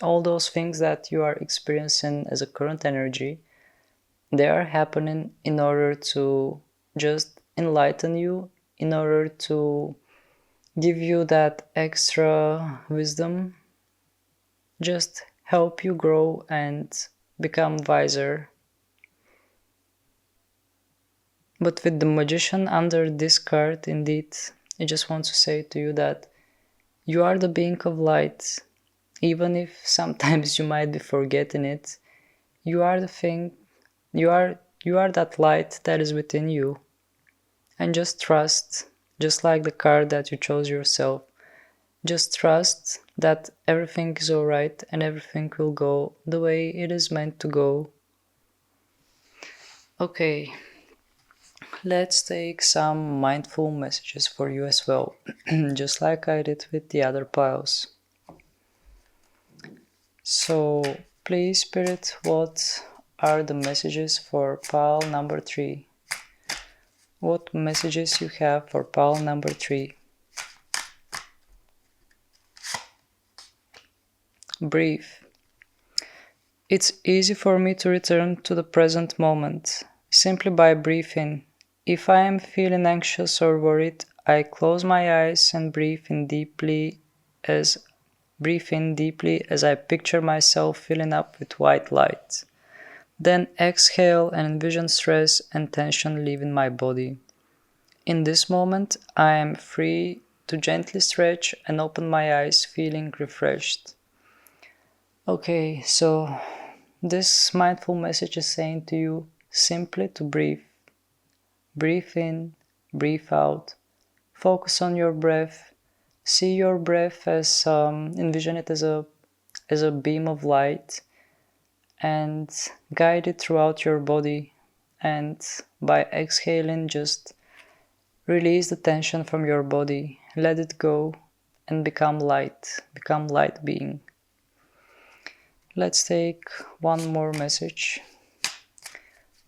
all those things that you are experiencing as a current energy, they are happening in order to just enlighten you, in order to give you that extra wisdom, just help you grow and become wiser. But with the Magician under this card, indeed, I just want to say to you that you are the being of light. Even if sometimes you might be forgetting it, you are the thing, you are that light that is within you. And just trust, just like the card that you chose yourself, just trust that everything is alright and everything will go the way it is meant to go. Okay, let's take some mindful messages for you as well, just like I did with the other piles. So please, Spirit, what are the messages for pile number 3? What messages you have for pile number 3? Breathe. It's easy for me to return to the present moment simply by breathing. If I am feeling anxious or worried, I close my eyes and breathe in deeply as I picture myself filling up with white light. Then exhale and envision stress and tension leaving my body. In this moment, I am free to gently stretch and open my eyes, feeling refreshed. Okay, so this mindful message is saying to you simply to breathe. Breathe in, breathe out. Focus on your breath. See your breath as envision it as a beam of light, and guide it throughout your body. And by exhaling, just release the tension from your body. Let it go and become light. Become light being. Let's take one more message.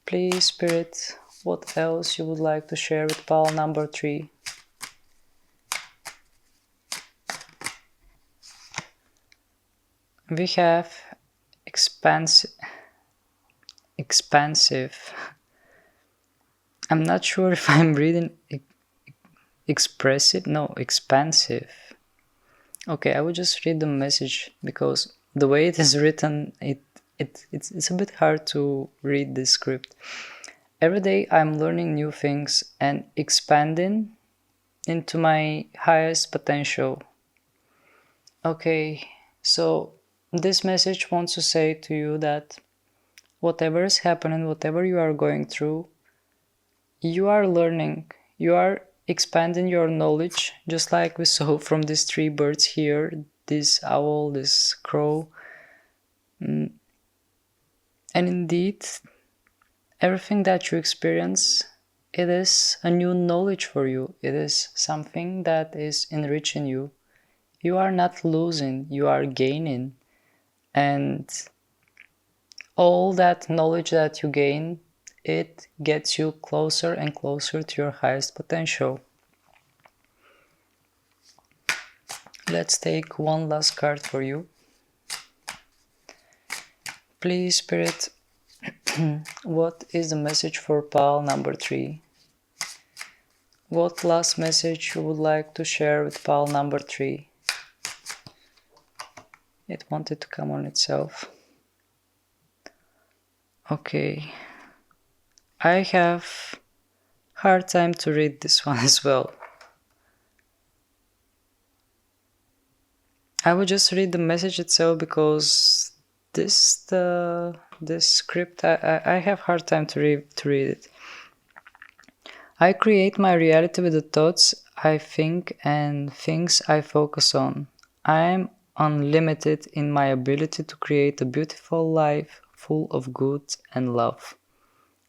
Please, Spirit, what else you would like to share with pile number 3? We have expansive. I'm not sure if I'm reading expressive. No, expansive. Okay, I will just read the message because the way it is written, it's a bit hard to read this script. Every day I'm learning new things and expanding into my highest potential. Okay, so this message wants to say to you that whatever is happening, whatever you are going through, you are learning, you are expanding your knowledge, just like we saw from these 3 birds here, this owl, this crow. And indeed, everything that you experience, it is a new knowledge for you. It is something that is enriching you. You are not losing, you are gaining. And all that knowledge that you gain, it gets you closer and closer to your highest potential. Let's take one last card for you. Please, Spirit, what is the message for pile number 3? What last message you would like to share with pile number 3? It wanted to come on itself. Okay. I have hard time to read this one as well. I will just read the message itself because this script I have hard time to read it. I create my reality with the thoughts I think and things I focus on. I am unlimited in my ability to create a beautiful life full of good and love.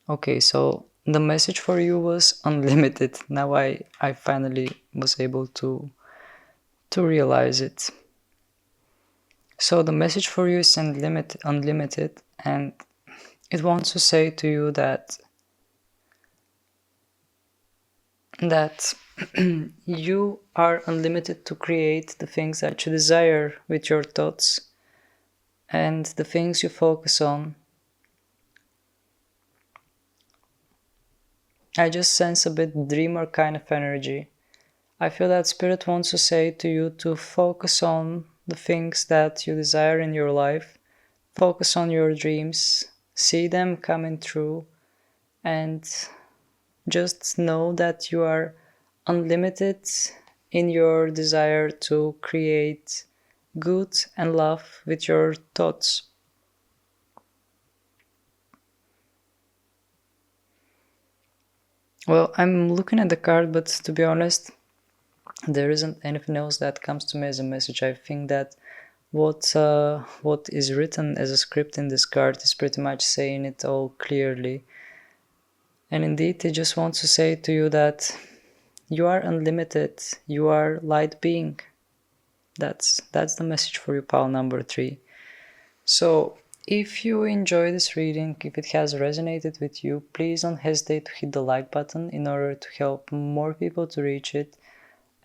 Okay, so the message for you was unlimited. Now I finally was able to realize it. So the message for you is unlimited, and it wants to say to you that you are unlimited to create the things that you desire with your thoughts and the things you focus on. I just sense a bit dreamer kind of energy. I feel that Spirit wants to say to you to focus on the things that you desire in your life. Focus on your dreams, see them coming true, and just know that you are unlimited in your desire to create good and love with your thoughts. Well, I'm looking at the card, but to be honest, there isn't anything else that comes to me as a message. I think that what is written as a script in this card is pretty much saying it all clearly. And indeed, it just wants to say to you that you are unlimited, you are light being. That's the message for you, pile number 3. So, if you enjoy this reading, if it has resonated with you, please don't hesitate to hit the like button in order to help more people to reach it.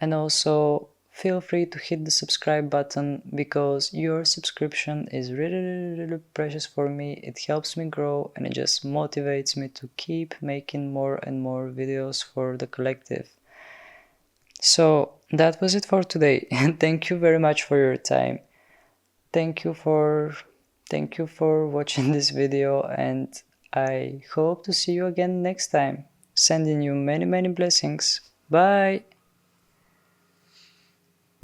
And also, feel free to hit the subscribe button because your subscription is really precious for me. It helps me grow and it just motivates me to keep making more and more videos for the collective. So, that was it for today. And thank you very much for your time. Thank you for watching this video, and I hope to see you again next time. Sending you many blessings. Bye.